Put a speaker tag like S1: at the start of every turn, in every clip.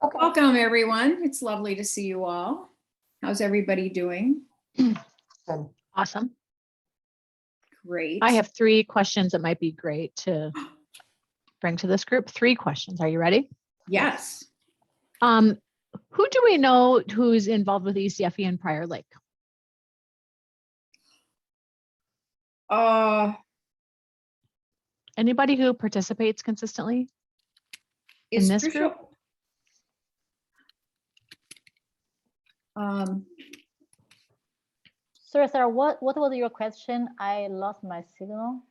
S1: Okay.
S2: Welcome, everyone. It's lovely to see you all. How's everybody doing?
S1: Good.
S3: Awesome.
S2: Great.
S3: I have 3 questions that might be great to bring to this group. 3 questions. Are you ready?
S2: Yes.
S3: Who do we know who's involved with ECFE in Prior Lake? Anybody who participates consistently?
S2: Is
S3: this
S2: Trisha-
S3: group?
S4: Sorry, Sarah, what was your question? I lost my signal.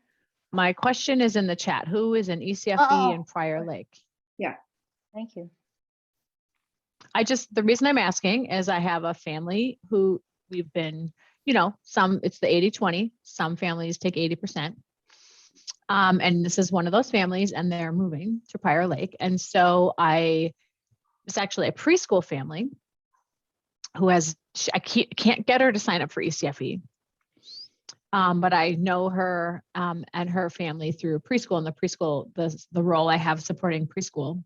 S3: My question is in the chat. Who is an ECFE
S4: Oh.
S3: in Prior Lake?
S4: Thank you.
S3: The reason I'm asking is I have a family who we've been, it's the 80-20, some families take 80%. And this is one of those families and they're moving to Prior Lake. And so it's actually a preschool family who I can't get her to sign up for ECFE. But I know her and her family through preschool, and the role I have supporting preschool,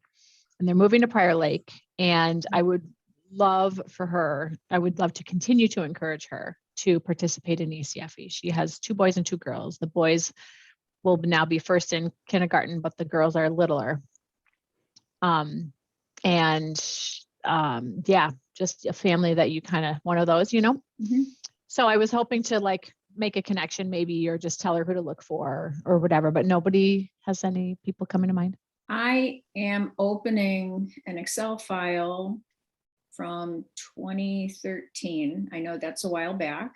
S3: and they're moving to Prior Lake. And I would love to continue to encourage her to participate in ECFE. She has 2 boys and 2 girls. The boys will now be first in kindergarten, but the girls are littler. Just a family that you kind of, one of those,
S2: Mhm.
S3: So I was hoping to make a connection maybe, or just tell her who to look for or whatever, but nobody has any people coming to mind.
S2: I am opening an Excel file from 2013. I know that's a while back.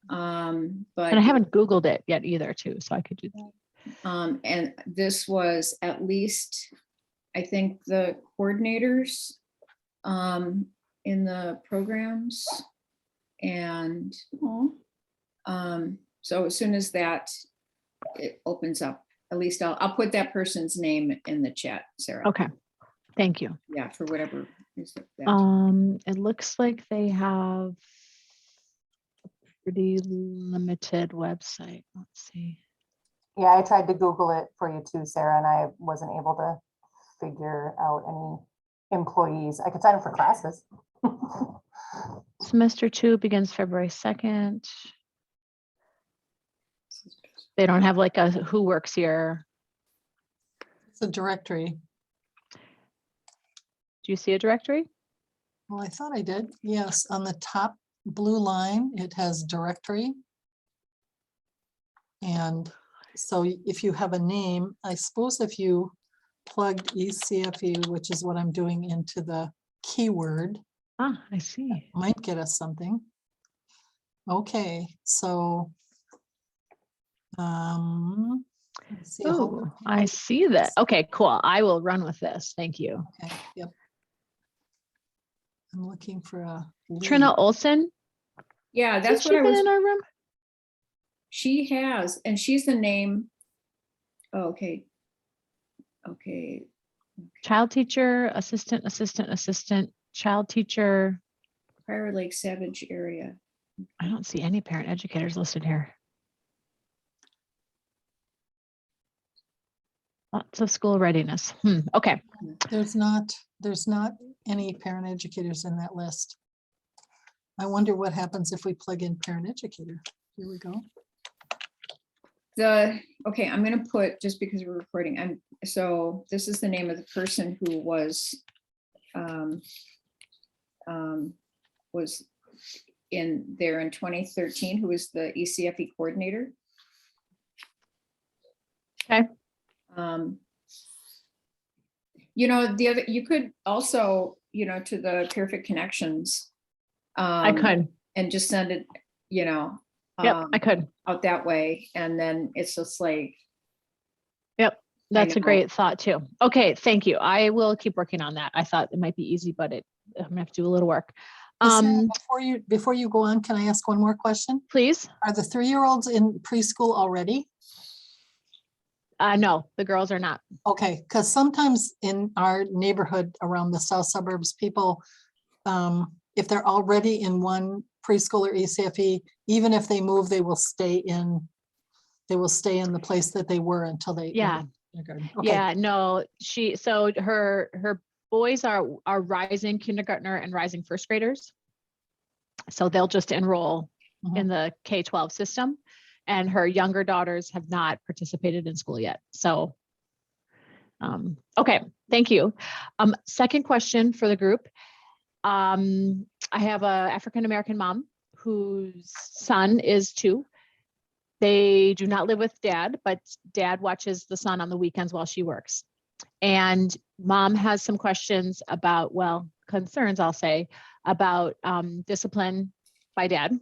S2: But
S3: And I haven't Googled it yet either too, so I could do that.
S2: and this was at least, I think, the coordinators in the programs. And so as soon as it opens up, at least I'll put that person's name in the chat, Sarah.
S3: Okay, thank you.
S2: Yeah, for whatever is that.
S3: It looks like they have a pretty limited website. Let's see.
S1: Yeah, I tried to Google it for you too, Sarah, and I wasn't able to figure out any employees. I could sign up for classes.
S3: Semester 2 begins February 2nd. They don't have a who works here.
S5: It's a directory.
S3: Do you see a directory?
S5: Well, I thought I did. Yes, on the top blue line, it has directory. And so if you have a name, I suppose if you plugged ECFE, which is what I'm doing, into the keyword,
S3: Ah, I see.
S5: might get us something. Okay, so let's see,
S3: Oh, I see that. Okay, cool. I will run with this. Thank you.
S5: okay, yep. I'm looking for a
S3: Trina
S5: lead.
S3: Olson,
S2: Yeah,
S3: has
S2: that's
S3: she
S2: what I
S3: been
S2: was.
S3: in our room?
S2: She has, and she's the name. Oh, okay. Okay.
S3: Child teacher, assistant, child teacher.
S2: Prior Lake Savage area.
S3: I don't see any parent educators listed here. Lots of school readiness. Okay.
S5: There's not any parent educators in that list. I wonder what happens if we plug in parent educator. Here we go.
S2: Okay, I'm gonna put, just because we're recording, so this is the name of the person who was in there in 2013, who was the ECFE coordinator.
S3: Okay.
S2: You could also, to the Perfect Connections.
S3: I could.
S2: And just send it,
S3: Yep, I could.
S2: out that way, and then it's just like.
S3: Yep, that's a
S2: know.
S3: great thought too. Okay, thank you. I will keep working on that. I thought it might be easy, but I'm gonna have to do a little work.
S5: Sarah, before you go on, can I ask one more question?
S3: Please.
S5: Are the 3-year-olds in preschool already?
S3: No, the girls are not.
S5: Okay, because sometimes in our neighborhood around the south suburbs, people, if they're already in one preschool or ECFE, even if they move, they will stay in the place that they were until they.
S3: Yeah.
S5: Okay.
S3: Yeah, no, her boys are rising kindergartner and rising first graders. So they'll just enroll in the K-12 system. And her younger daughters have not participated in school yet. So, okay, thank you. Second question for the group. I have a African-American mom whose son is 2. They do not live with dad, but dad watches the son on the weekends while she works. And mom has some questions about, well, concerns, I'll say, about discipline by dad.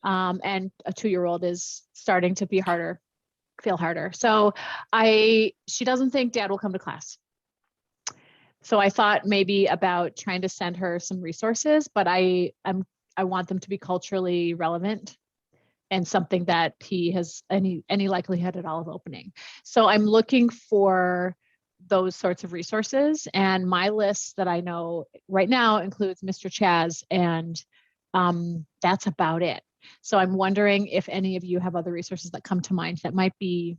S3: And a 2-year-old is starting to feel harder. So she doesn't think dad will come to class. So I thought maybe about trying to send her some resources, but I want them to be culturally relevant and something that he has any likelihood at all of opening. So I'm looking for those sorts of resources. And my list that I know right now includes Mr. Chaz, and that's about it. So I'm wondering if any of you have other resources that come to mind that might be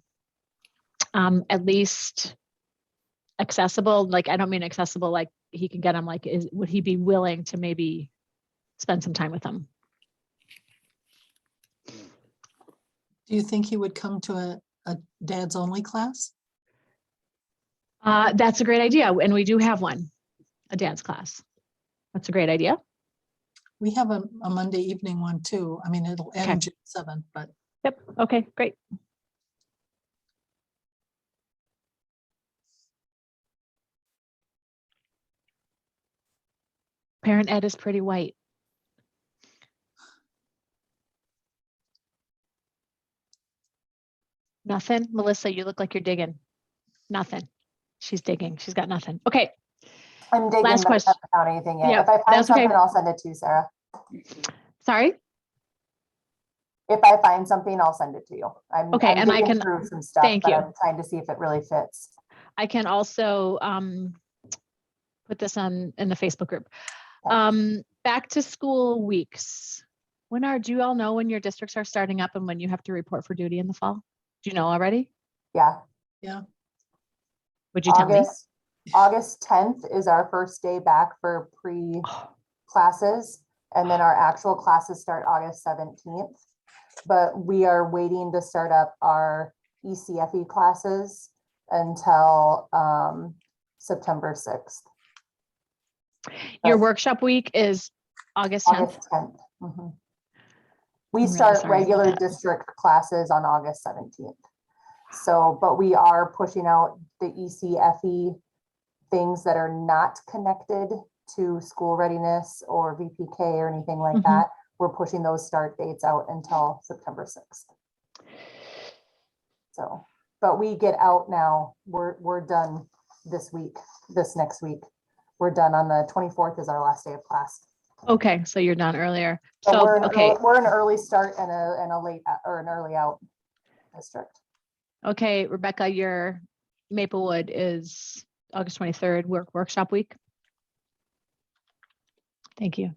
S3: at least accessible. Like, I don't mean accessible, like he can get them, like, would he be willing to maybe spend some time with them?
S5: Do you think he would come to a dad's only class?
S3: That's a great idea. And we do have one, a dance class. That's a great idea.
S5: We have a Monday evening one too. I mean, it'll end
S3: Okay.
S5: June 7th, but
S3: Yep. Okay, great. Parent ed is pretty white. Nothing? Melissa, you look like you're digging. Nothing. She's digging. She's got nothing. Okay.
S1: I'm digging,
S3: Last
S1: but I
S3: question.
S1: haven't found anything yet.
S3: Yeah,
S1: If I find
S3: that's okay.
S1: something, I'll send it to you, Sarah.
S3: Sorry.
S1: If I find something, I'll send it to you.
S3: Okay,
S1: I'm
S3: and I
S1: digging
S3: can-
S1: through some stuff,
S3: thank
S1: but
S3: you.
S1: I'm trying to see if it really fits.
S3: I can also put this in the Facebook group.
S1: Okay.
S3: Back to school weeks. Do you all know when your districts are starting up and when you have to report for duty in the fall? Do you know already?
S1: Yeah,
S3: Would you tell me?
S1: August 10th is our first day back for pre-classes. And then our actual classes start August 17th. But we are waiting to start up our ECFE classes until September 6th.
S3: Your
S1: But
S3: workshop week is August 10th.
S1: August 10th. Mhm. We
S3: I'm really
S1: start
S3: sorry about
S1: regular
S3: that.
S1: district classes on August 17th. So, but we are pushing out the ECFE things that are not connected to school readiness or VPK or anything like
S3: Mhm.
S1: that. We're pushing those start dates out until September 6th. So, but we get out now. We're done this next week. We're done on the 24th is our last day of class.
S3: Okay, so you're done earlier.
S1: So
S3: So,
S1: we're
S3: okay,
S1: we're an early start and a late or an early out district.
S3: okay, Rebecca, your Maplewood is August 23rd, workshop week. Thank you.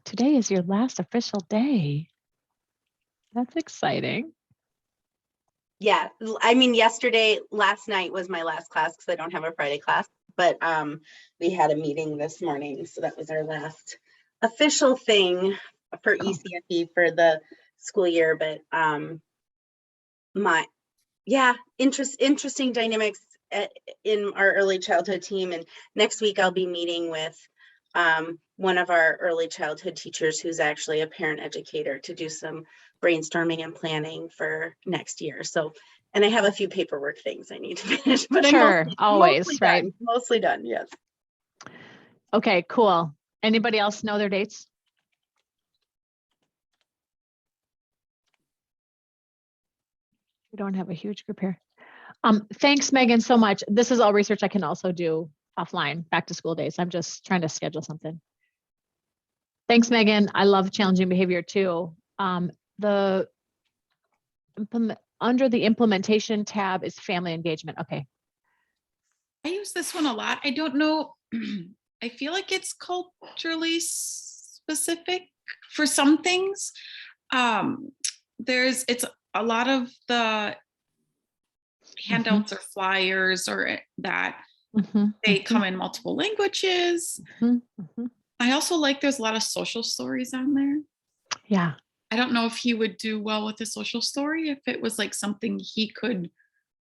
S3: Today is your last official day. That's exciting.
S6: Yeah, I mean, last night was my last class because I don't have a Friday class, but we had a meeting this morning, so that was our last official thing for
S3: Cool.
S6: ECFE for the school year. But interesting dynamics in our early childhood team, and next week I'll be meeting with one of our early childhood teachers who's actually a parent educator to do some brainstorming and planning for next year. So, and I have a few paperwork things I need to finish, but
S3: Sure, always,
S6: mostly
S3: right?
S6: done, mostly done, yes.
S3: Okay, cool. Anybody else know their dates? We don't have a huge group here. Thanks, Megan, so much. This is all research I can also do offline, back to school days. I'm just trying to schedule something. Thanks, Megan. I love challenging behavior too. Under the implementation tab is family engagement. Okay.
S7: I use this one a lot. I don't know. I feel like it's culturally specific for some things. It's a lot of the handouts or flyers or that
S3: Mhm,
S7: They
S3: mhm,
S7: come in multiple languages.
S3: mhm, mhm.
S7: I also like there's a lot of social stories on there.
S3: Yeah,
S7: I don't know if he would do well with a social story if it was like something he could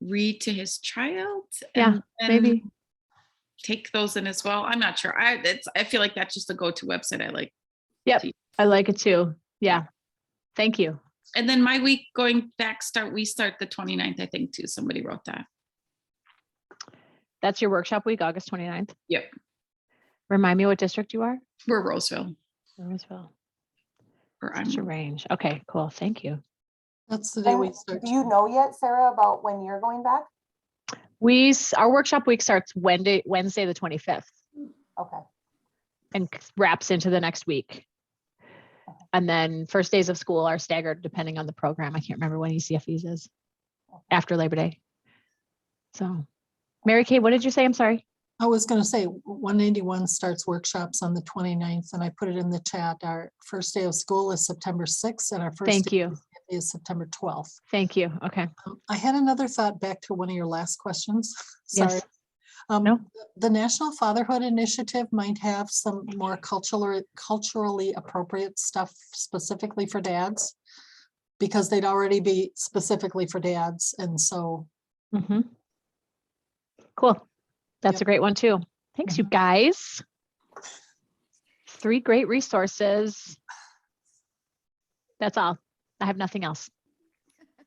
S7: read to his child
S3: yeah,
S7: and
S3: maybe.
S7: take those in as well. I'm not sure. I feel like that's just a go-to website I like.
S3: Yep,
S7: to-
S3: I like it too. Yeah. Thank you.
S7: And then my week going back we start the 29th, I think too. Somebody wrote that.
S3: That's your workshop week, August 29th.
S7: Yep.
S3: Remind me what district you are?
S7: We're Roseville.
S3: Roseville.
S7: Or I'm
S3: Such a range. Okay, cool. Thank you.
S5: That's the day we
S1: And
S5: start.
S1: do you know yet, Sarah, about when you're going back?
S3: Our workshop week starts Wednesday, the 25th,
S1: Okay,
S3: and wraps into the next week. And then first days of school are staggered depending on the program. I can't remember when ECFEs is after Labor Day. So, Mary Kay, what did you say? I'm sorry.
S5: I was gonna say, 191 starts workshops on the 29th, and I put it in the chat. Our first day of school is September 6th, and our first
S3: Thank
S5: day
S3: you.
S5: is September 12th.
S3: Thank you. Okay.
S5: I had another thought back to one of your last questions. Sorry.
S3: Yes. No.
S5: The National Fatherhood Initiative might have some more culturally appropriate stuff specifically for dads, because they'd already be specifically for dads, and so
S3: Mhm. Cool. That's
S5: Yep.
S3: a great one too. Thanks, you guys. 3 great resources. That's all. I have nothing else.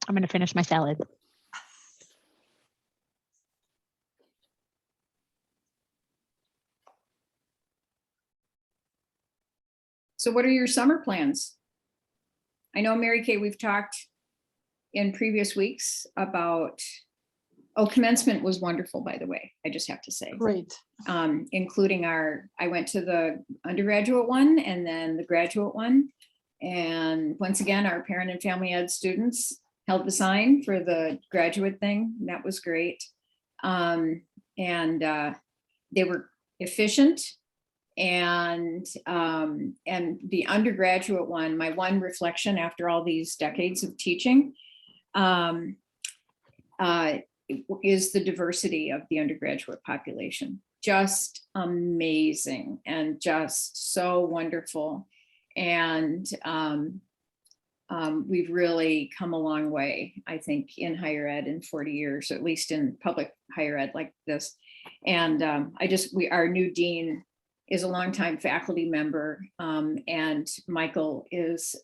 S3: I'm going to finish my salad.
S2: So what are your summer plans? I know, Mary Kay, we've talked in previous weeks about, commencement was wonderful, by the way, I just have to say.
S5: great.
S2: Including I went to the undergraduate one and then the graduate one. And once again, our parent and family ed students held the sign for the graduate thing. And that was great. And they were efficient. And the undergraduate one, my one reflection after all these decades of teaching, is the diversity of the undergraduate population. Just amazing and just so wonderful. And we've really come a long way, I think, in higher ed in 40 years, at least in public higher ed like this. And our new dean is a longtime faculty member, and Michael is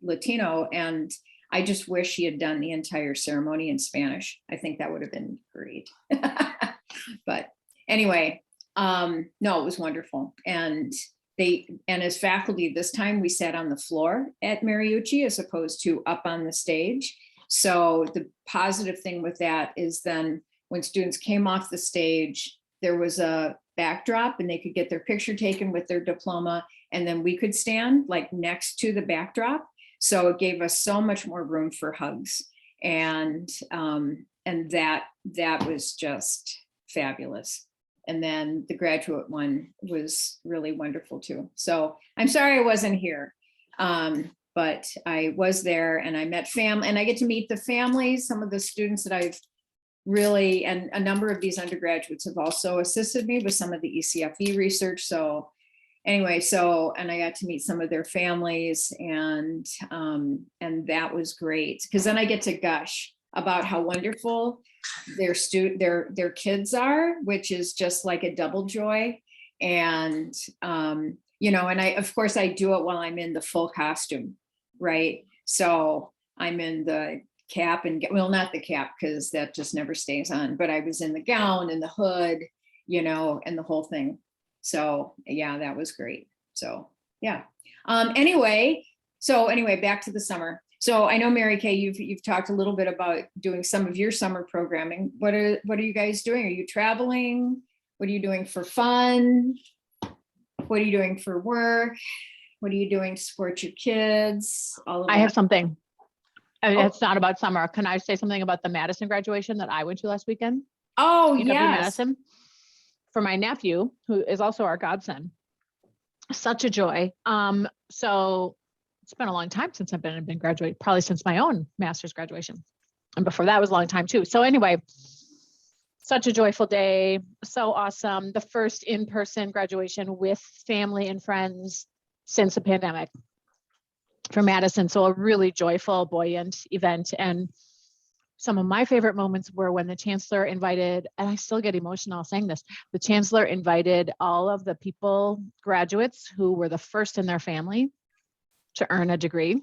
S2: Latino, and I just wish he had done the entire ceremony in Spanish. I think that would have been great. But anyway, no, it was wonderful. And as faculty this time, we sat on the floor at Mariucci as opposed to up on the stage. So the positive thing with that is then when students came off the stage, there was a backdrop and they could get their picture taken with their diploma, and then we could stand like next to the backdrop. So it gave us so much more room for hugs. And that was just fabulous. And then the graduate one was really wonderful too. So I'm sorry I wasn't here, but I was there and I met and I get to meet the families, some of the students that I've really, and a number of these undergraduates have also assisted me with some of the ECFE research. So anyway, and I got to meet some of their families, and that was great, because then I get to gush about how wonderful their kids are, which is just like a double joy. And and of course I do it while I'm in the full costume, right? So I'm in the cap and not the cap, because that just never stays on, but I was in the gown and the hood, and the whole thing. So yeah, that was great. So yeah. Anyway, back to the summer. So I know, Mary Kay, you've talked a little bit about doing some of your summer programming. What are you guys doing? Are you traveling? What are you doing for fun? What are you doing for work? What are you doing to support your kids? All of
S3: I have
S2: that.
S3: something.
S2: Oh.
S3: It's not about summer. Can I say something about the Madison graduation that I went to last weekend?
S2: Oh,
S3: UW
S2: yes.
S3: Madison, for my nephew, who is also our godson. Such a joy. So it's been a long time since I've been graduated, probably since my own master's graduation. And before that was a long time too. So anyway, such a joyful day, so awesome. The first in-person graduation with family and friends since the pandemic for Madison. So a really joyful, buoyant event. And some of my favorite moments were when the chancellor invited, and I still get emotional saying this, the chancellor invited all of the people, graduates who were the first in their family to earn a degree,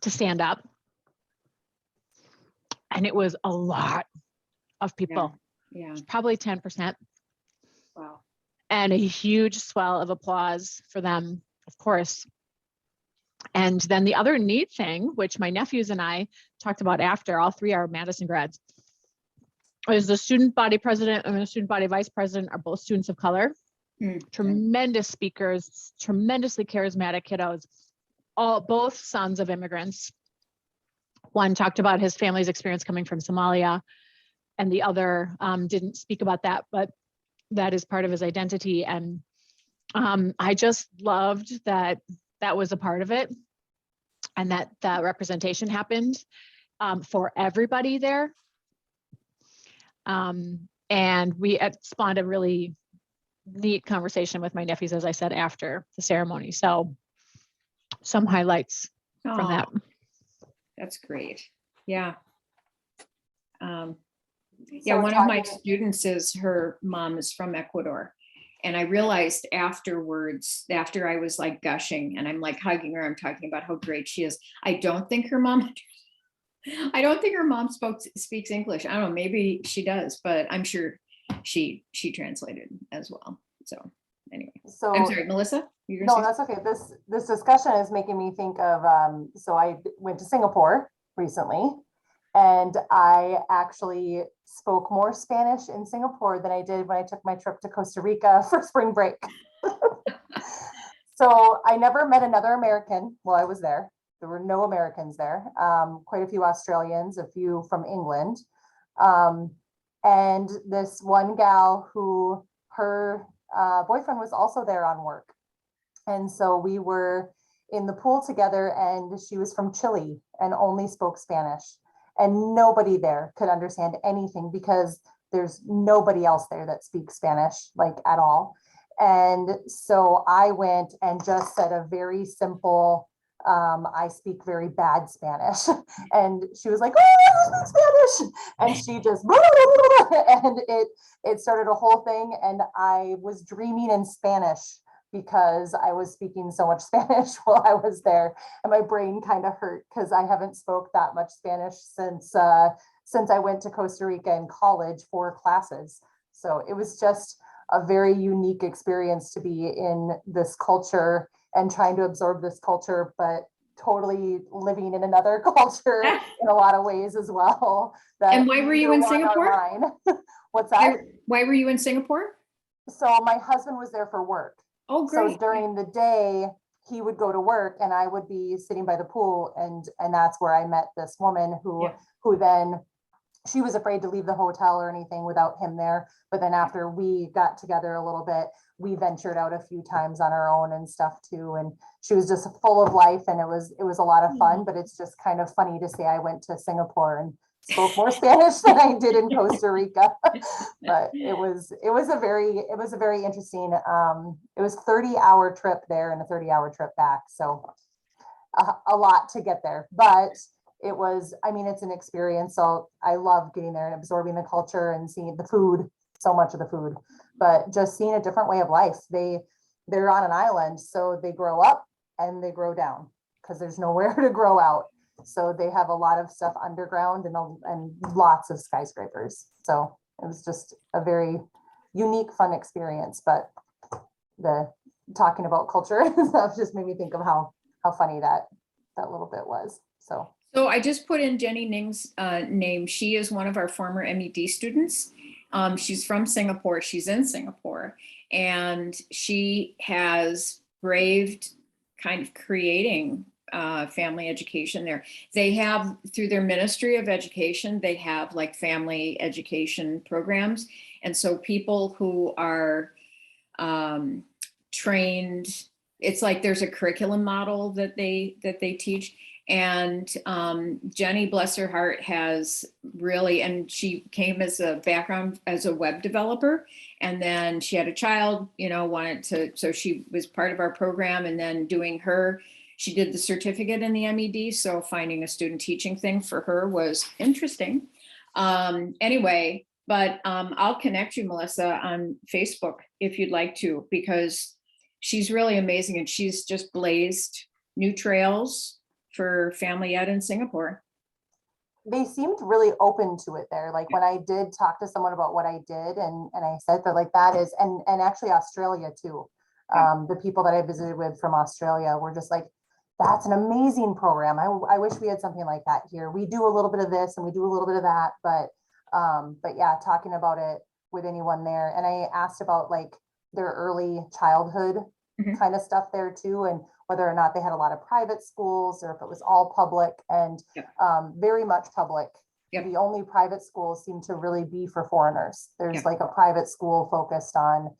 S3: to stand up. And it was a lot of people,
S2: Yeah.
S3: probably 10%,
S2: Wow.
S3: and a huge swell of applause for them, of course. And then the other neat thing, which my nephews and I talked about after, all three are Madison grads, is the student body president and the student body vice president are both students of color, tremendous speakers, tremendously charismatic kiddos, both sons of immigrants. One talked about his family's experience coming from Somalia, and the other didn't speak about that, but that is part of his identity. And I just loved that that was a part of it, and that the representation happened for everybody there. And it spawned a really neat conversation with my nephews, as I said, after the ceremony. So some highlights from that.
S2: Oh, that's great. Yeah. Yeah,
S1: So
S2: one of my
S1: talking-
S2: students her mom is from Ecuador. And I realized afterwards, after I was like gushing and I'm like hugging her, I'm talking about how great she is. I don't think her mom speaks English. I don't know, maybe she does, but I'm sure she translated as well. So anyway,
S1: So.
S2: I'm sorry, Melissa? You were
S1: No,
S2: gonna say
S1: that's okay. This discussion is making me think of, so I went to Singapore recently, and I actually spoke more Spanish in Singapore than I did when I took my trip to Costa Rica for spring break. So I never met another American while I was there. There were no Americans there. Quite a few Australians, a few from England. And this one gal who her boyfriend was also there on work. And so we were in the pool together, and she was from Chile and only spoke Spanish. And nobody there could understand anything because there's nobody else there that speaks Spanish, like at all. And so I went and just said a very simple, I speak very bad Spanish. And she was like, oh, I speak Spanish. And she just, and it started a whole thing. And I was dreaming in Spanish because I was speaking so much Spanish while I was there, and my brain kind of hurt because I haven't spoke that much Spanish since I went to Costa Rica in college for classes. So it was just a very unique experience to be in this culture and trying to absorb this culture, but totally living in another culture in a lot of ways as well.
S2: And why were you in Singapore?
S1: What's that?
S2: Why were you in Singapore?
S1: So my husband was there for work.
S2: Oh,
S1: So
S2: great.
S1: during the day, he would go to work and I would be sitting by the pool, and that's where I met this woman who then, she was afraid to leave the hotel or anything without him there. But then after we got together a little bit, we ventured out a few times on our own and stuff too. And she was just full of life, and it was a lot of fun, but it's just kind of funny to say I went to Singapore and spoke more Spanish than I did in Costa Rica. But it was a very interesting, it was 30-hour trip there and a 30-hour trip back. So a lot to get there, but it was, I mean, it's an experience. So I love getting there and absorbing the culture and seeing the food, so much of the food, but just seeing a different way of life. They're on an island, so they grow up and they grow down because there's nowhere to grow out. So they have a lot of stuff underground and lots of skyscrapers. So it was just a very unique, fun experience. But the talking about culture and stuff just made me think of how funny that little bit was. So
S2: I just put in Jenny Ning's name. She is one of our former MED students. She's from Singapore. She's in Singapore, and she has braved kind of creating family education there. They have, through their Ministry of Education, they have like family education programs. And so people who are trained, it's like there's a curriculum model that they teach. And Jenny, bless her heart, has really, and she came as a background as a web developer. And then she had a child, wanted to, so she was part of our program, and then she did the certificate in the MED. So finding a student teaching thing for her was interesting. Anyway, but I'll connect you, Melissa, on Facebook if you'd like to, because she's really amazing, and she's just blazed new trails for family ed in Singapore.
S1: They seemed really open to it there. Like when I did talk to someone about what I did, and I said that like that is, and actually Australia too. The people that I visited with from Australia were just like, that's an amazing program. I wish we had something like that here. We do a little bit of this and we do a little bit of that, but yeah, talking about it with anyone there. And I asked about like their early childhood
S2: Mhm.
S1: kind of stuff there too, and whether or not they had a lot of private schools or if it was all public, and
S2: Yep.
S1: Very much public.
S2: Yep.
S1: The only private schools seem to really be for foreigners. There's
S2: Yep.
S1: like a private school focused on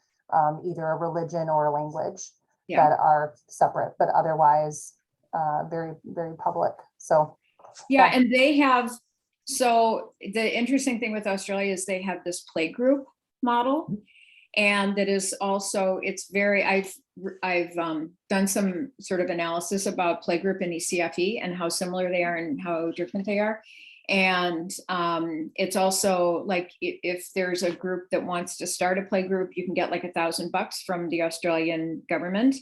S1: either a religion or a language
S2: Yeah.
S1: that are separate, but otherwise very, very public. So
S2: Yeah, and they have, so the interesting thing with Australia is they have this play group model. And that is also, it's very, I've done some sort of analysis about playgroup and ECFE and how similar they are and how different they are. And it's also like, if there's a group that wants to start a playgroup, you can get like $1,000 from the Australian government.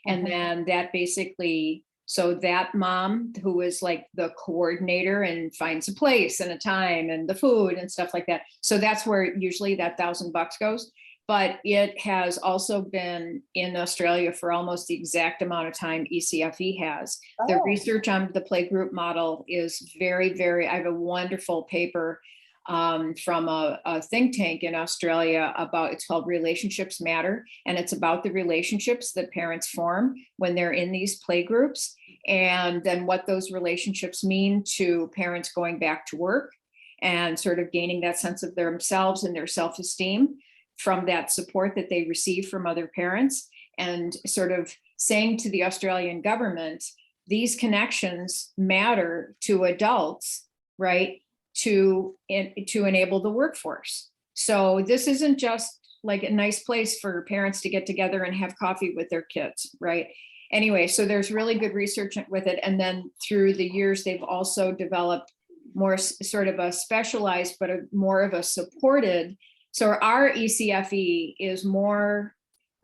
S2: And
S1: Mhm.
S2: then that basically, so that mom who is like the coordinator and finds a place and a time and the food and stuff like that. So that's where usually that $1,000 goes. But it has also been in Australia for almost the exact amount of time ECFE has. The
S1: Oh.
S2: research on the playgroup model is very, very, I have a wonderful paper from a think tank in Australia about, it's called Relationships Matter. And it's about the relationships that parents form when they're in these playgroups, and then what those relationships mean to parents going back to work and sort of gaining that sense of themselves and their self-esteem from that support that they receive from other parents, and sort of saying to the Australian government, these connections matter to adults, right? To enable the workforce. So this isn't just like a nice place for parents to get together and have coffee with their kids, right? Anyway, so there's really good research with it. And then through the years, they've also developed more sort of a specialized, but more of a supported. So our ECFE is more,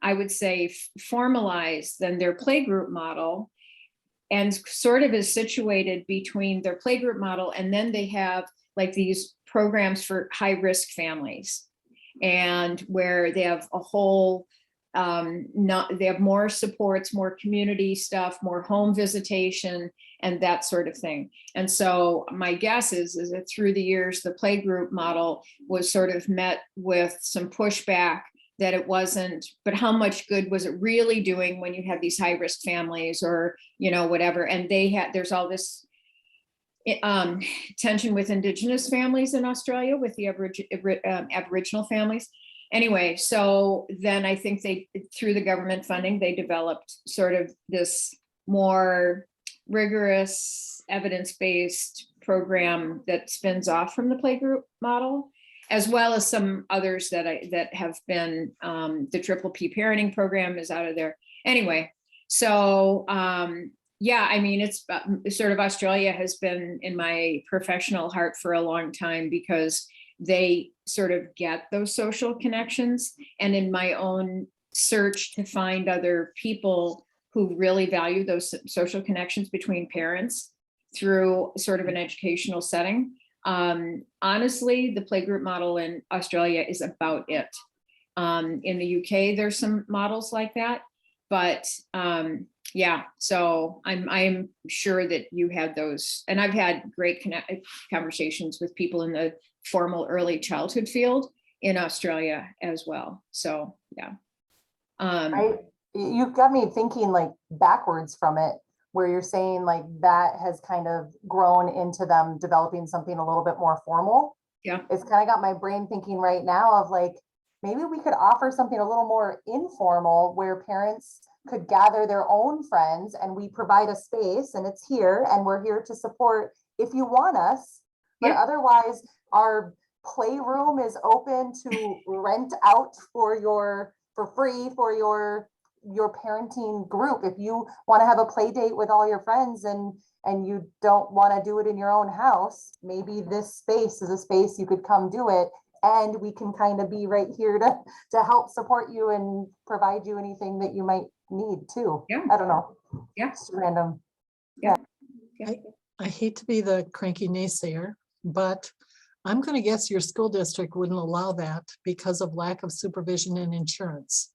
S2: I would say, formalized than their playgroup model, and sort of is situated between their playgroup model, and then they have like these programs for high-risk families, and where they have a whole, they have more supports, more community stuff, more home visitation, and that sort of thing. And so my guess is that through the years, the playgroup model was sort of met with some pushback that it wasn't, but how much good was it really doing when you have these high risk families, or, whatever. And there's all this tension with Indigenous families in Australia, with the Aboriginal families. Anyway, so then I think through the government funding, they developed sort of this more rigorous evidence-based program that spins off from the playgroup model, as well as some others that have been, the Triple P parenting program is out of there. Anyway, so yeah, I mean, it's sort of, Australia has been in my professional heart for a long time, because they sort of get those social connections. And in my own search to find other people who really value those social connections between parents through sort of an educational setting, honestly, the playgroup model in Australia is about it. In the UK, there's some models like that, but yeah, so I'm sure that you had those, and I've had great conversations with people in the formal early childhood field in Australia as well. So yeah.
S1: You've got me thinking like backwards from it, where you're saying like that has kind of grown into them developing something a little bit more formal.
S2: Yeah.
S1: It's kind of got my brain thinking right now of like, maybe we could offer something a little more informal, where parents could gather their own friends, and we provide a space, and it's here, and we're here to support if you want us. But
S2: Yeah.
S1: otherwise, our playroom is open to rent out for free for your parenting group. If you want to have a play date with all your friends and you don't want to do it in your own house, maybe this space is a space you could come do it, and we can kind of be right here to help support you and provide you anything that you might need too.
S2: Yeah.
S1: I don't know.
S2: Yeah.
S1: Just random.
S5: I hate to be the cranky naysayer, but I'm going to guess your school district wouldn't allow that because of lack of supervision and insurance.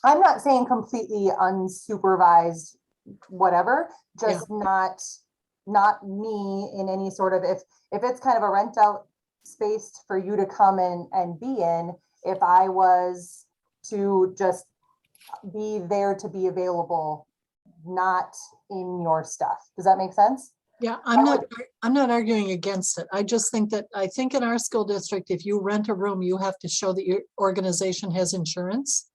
S1: I'm not saying completely unsupervised, whatever, just not me in any sort of, if it's kind of a rent out space for you to come in and be in, if I was to just be there to be available, not in your stuff. Does that make sense?
S5: Yeah, I'm not arguing against it. I just think in our school district, if you rent a room, you have to show that your organization has insurance.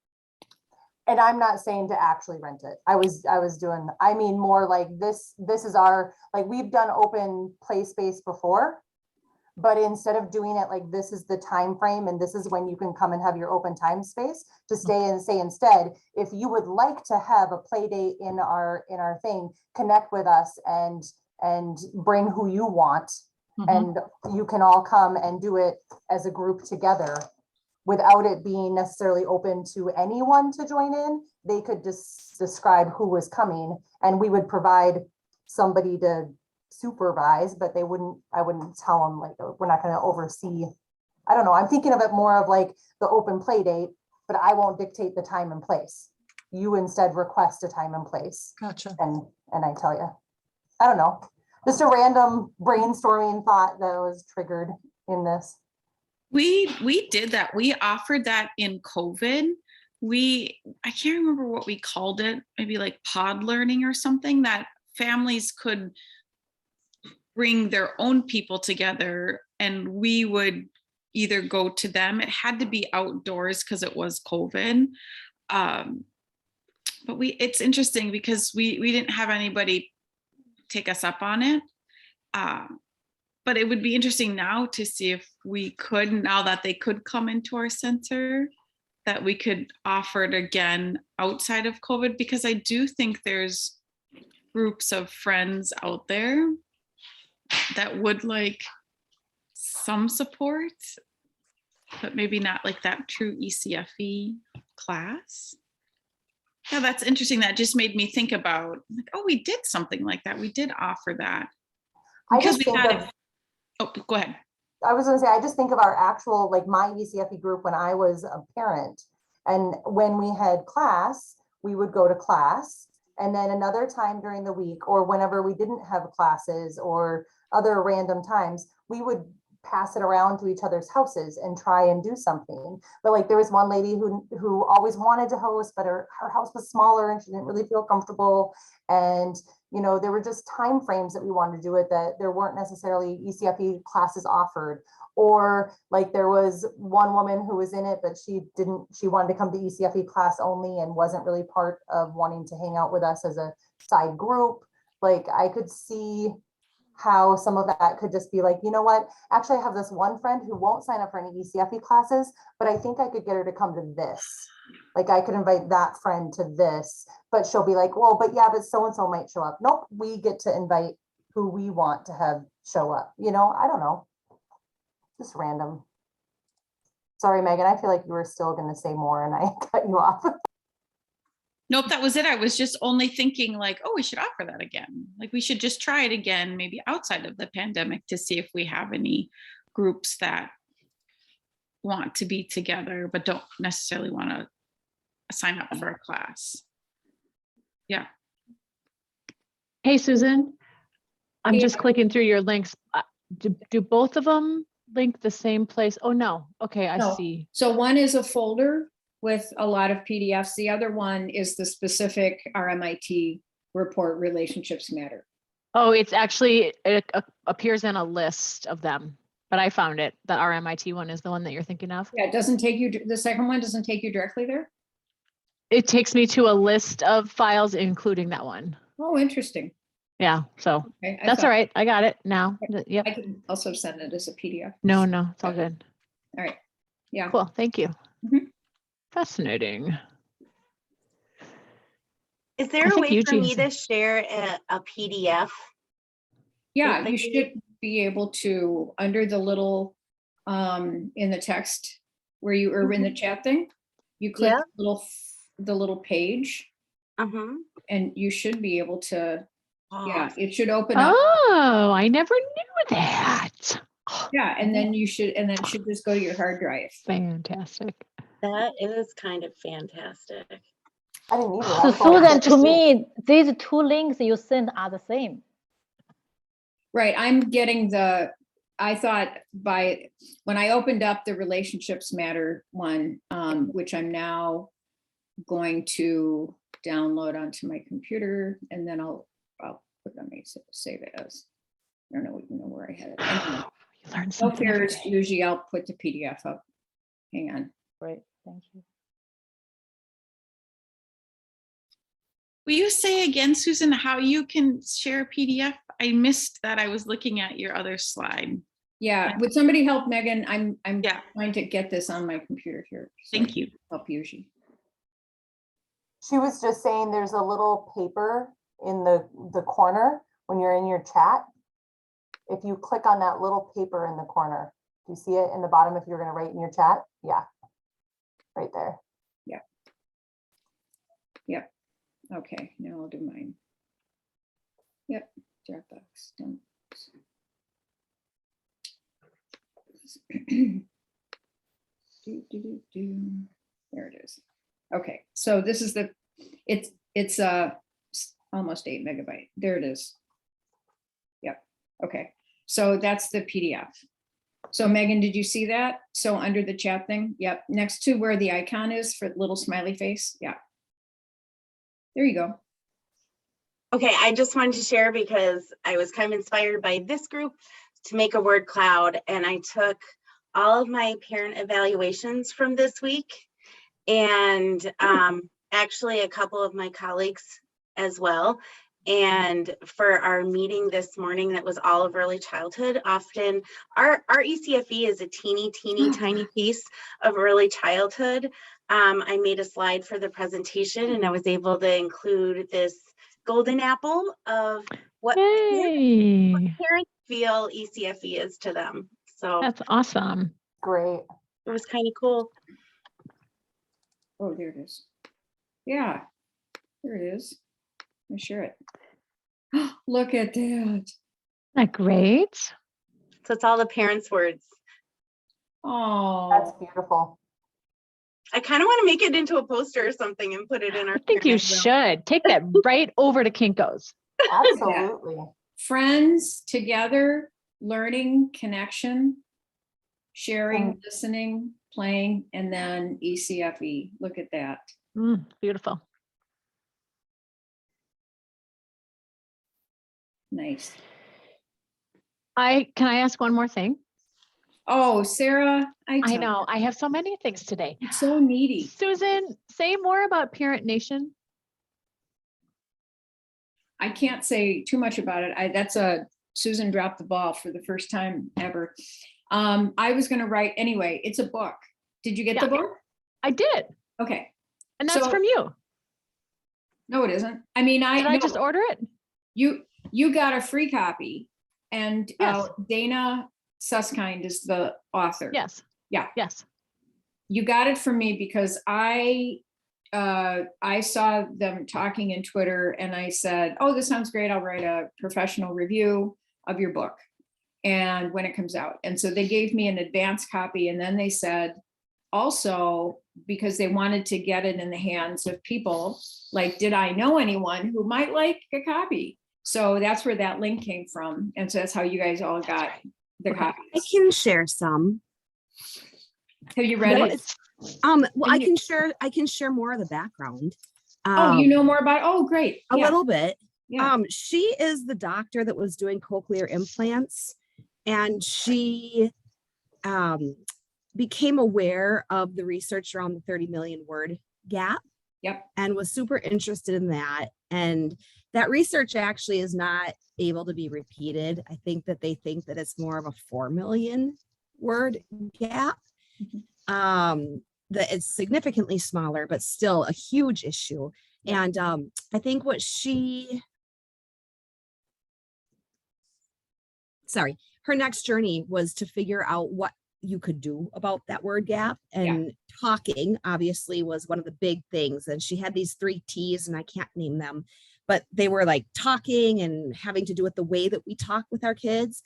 S1: And I'm not saying to actually rent it. I mean more like this is our, like, we've done open play space before, but instead of doing it like this is the time frame and this is when you can come and have your open time space, to stay and say instead, if you would like to have a play date in our thing, connect with us and bring who you want, and you can all come and do it as a group together without it being necessarily open to anyone to join in. They could just describe who was coming, and we would provide somebody to supervise, but I wouldn't tell them, like, we're not going to oversee. I don't know. I'm thinking of it more of like the open play date, but I won't dictate the time and place. You instead request a time and place.
S5: Gotcha.
S1: And I tell you, I don't know, just a random brainstorming thought that was triggered in this.
S7: We did that. We offered that in COVID. I can't remember what we called it, maybe like pod learning or something, that families could bring their own people together and we would either go to them. It had to be outdoors because it was COVID. But it's interesting because we didn't have anybody take us up on it. But it would be interesting now to see if we could, now that they could come into our center, that we could offer it again outside of COVID, because I do think there's groups of friends out there that would like some support, but maybe not like that true ECFE class. Yeah, that's interesting. That just made me think about, like, oh, we did something like that. We did offer that.
S1: I
S7: Because
S1: just
S7: we
S1: think
S7: had
S1: of,
S7: oh, go ahead.
S1: I was gonna say, I just think of our actual, like my ECFE group when I was a parent, and when we had class, we would go to class, and then another time during the week, or whenever we didn't have classes or other random times, we would pass it around to each other's houses and try and do something. But like there was one lady who always wanted to host, but her house was smaller and she didn't really feel comfortable. And you know, there were just time frames that we wanted to do it that there weren't necessarily ECFE classes offered. Or like there was one woman who was in it, but she wanted to come to ECFE class only and wasn't really part of wanting to hang out with us as a side group. Like I could see how some of that could just be like, you know what, actually I have this one friend who won't sign up for any ECFE classes, but I think I could get her to come to this. Like I could invite that friend to this, but she'll be like, well, but yeah, but so-and-so might show up. Nope, we get to invite who we want to have show up. You know, I don't know. Just random. Sorry, Megan, I feel like you were still going to say more and I cut you off.
S7: Nope, that was it. I was just only thinking like, oh, we should offer that again. Like we should just try it again, maybe outside of the pandemic, to see if we have any groups that want to be together, but don't necessarily want to sign up for a class. Yeah.
S3: Hey, Susan, I'm
S2: Yeah.
S3: just clicking through your links. Do both of them link the same place? Oh, no. Okay, I
S2: No.
S3: see.
S2: So one is a folder with a lot of PDFs. The other one is the specific RMIT report, Relationships Matter.
S3: Oh, it's actually, it appears in a list of them, but I found it. The RMIT one is the one that you're thinking of.
S2: Yeah, it doesn't take you, the second one doesn't take you directly there?
S3: it takes me to a list of files, including that one.
S2: Oh, interesting.
S3: Yeah, so
S2: Okay, I
S3: that's all
S2: thought
S3: right. I got it now. Yep.
S2: I can also send it as a PDF.
S3: No, it's all good.
S2: All right. Yeah.
S3: Cool. Thank you.
S2: Mhm.
S3: Fascinating.
S6: Is there
S3: I
S6: a
S3: think
S6: way for me
S3: Eugene's-
S6: to share a PDF?
S2: Yeah,
S6: Like
S2: you should be able to, under the little, in the text where you, or in the chat thing, you click
S6: Yeah.
S2: the little page
S6: Uh-huh.
S2: and you should be able to, yeah, it should open up.
S3: Oh, I never knew that. Oh,
S2: Yeah, and then you should, and then it should just go to your hard drive.
S3: fantastic.
S6: That is kind of fantastic.
S1: I didn't either.
S4: So
S1: I thought
S4: Susan,
S1: it
S4: to
S1: was-
S4: me, these two links you sent are the same.
S2: Right, I'm getting I thought when I opened up the Relationships Matter one, which I'm now going to download onto my computer, and then I'll put it on my save it as. I don't know even know where I had it. Anyway,
S3: You learn
S2: no
S3: something every
S2: fears,
S3: day.
S2: usually I'll put the PDF up. Hang on.
S4: Great, thank you.
S7: Will you say again, Susan, how you can share a PDF? I missed that. I was looking at your other slide.
S2: Yeah, would somebody help Megan? I'm
S7: Yeah.
S2: trying to get this on my computer here. so
S7: Thank you.
S2: Help Yuji.
S1: She was just saying there's a little paper in the corner when you're in your chat. If you click on that little paper in the corner, do you see it in the bottom if you're going to write in your chat? Yeah, right there.
S2: Okay, now I'll do mine. Yep, Dropbox. Done. There it is. Okay, so this is it's almost 8 megabyte. There it is. Yep. Okay, so that's the PDF. So Megan, did you see that? So under the chat thing, yep, next to where the icon is for the little smiley face. Yeah. There you go.
S6: Okay, I just wanted to share because I was kind of inspired by this group to make a word cloud, and I took all of my parent evaluations from this week and actually a couple of my colleagues as well. And for our meeting this morning, that was all of early childhood. Often our ECFE is a teeny tiny piece of early childhood. I made a slide for the presentation and I was able to include this golden apple of what
S3: Yay.
S6: parents feel ECFE is to them. So
S3: That's awesome.
S1: Great.
S6: it was kind of cool.
S2: Oh, there it is. Yeah, there it is. I share it. Look at that.
S3: Isn't that great?
S6: So it's all the parents' words.
S1: That's
S2: Oh,
S1: beautiful.
S6: I kind of want to make it into a poster or something and put it in our.
S3: I think you
S6: parent room.
S3: should. Take that right over to Kinko's.
S1: Absolutely.
S2: friends together, learning, connection, sharing,
S1: Mm.
S2: listening, playing, and then ECFE. Look at that.
S3: Beautiful.
S2: Nice.
S3: Can I ask one more thing?
S2: Oh, Sarah,
S3: I know, I have so many things today.
S2: It's so needy.
S3: Susan, say more about Parent Nation.
S2: I can't say too much about it. Susan dropped the ball for the first time ever. I was going to write anyway. It's a book. Did you get the
S3: Yeah.
S2: book?
S3: I did,
S2: Okay.
S3: and that's
S2: So-
S3: from you.
S2: No, it isn't. I mean,
S3: Did I
S2: no,
S3: just order it?
S2: you got a free copy, and
S3: Yes.
S2: Dana Suskind is the author.
S3: Yes.
S2: Yeah.
S3: Yes.
S2: You got it from me because I saw them talking in Twitter and I said, oh, this sounds great. I'll write a professional review of your book and when it comes out. And so they gave me an advance copy. And then they said, also, because they wanted to get it in the hands of people, like, did I know anyone who might like a copy? So that's where that link came from. And so that's how you guys all got the
S3: Okay.
S8: I
S2: copies.
S8: can share some.
S2: Have you read
S3: Well,
S2: it?
S3: it's-
S8: Well,
S3: And
S8: I can share more of the background.
S2: Oh, you know more about, oh, great.
S8: A
S2: Yeah,
S8: little bit.
S2: yeah.
S8: She is the doctor that was doing cochlear implants, and she became aware of the research around the 30 million word gap.
S2: Yep.
S8: and was super interested in that. And that research actually is not able to be repeated. I think that they think that it's more of a 4 million word gap. That it's significantly smaller, but still a huge issue. And I think what her next journey was to figure out what you could do about that word gap. And talking obviously was one of the big things. And she had these 3 T's, and I can't name them, but they were like talking and having to do with the way that we talk with our kids.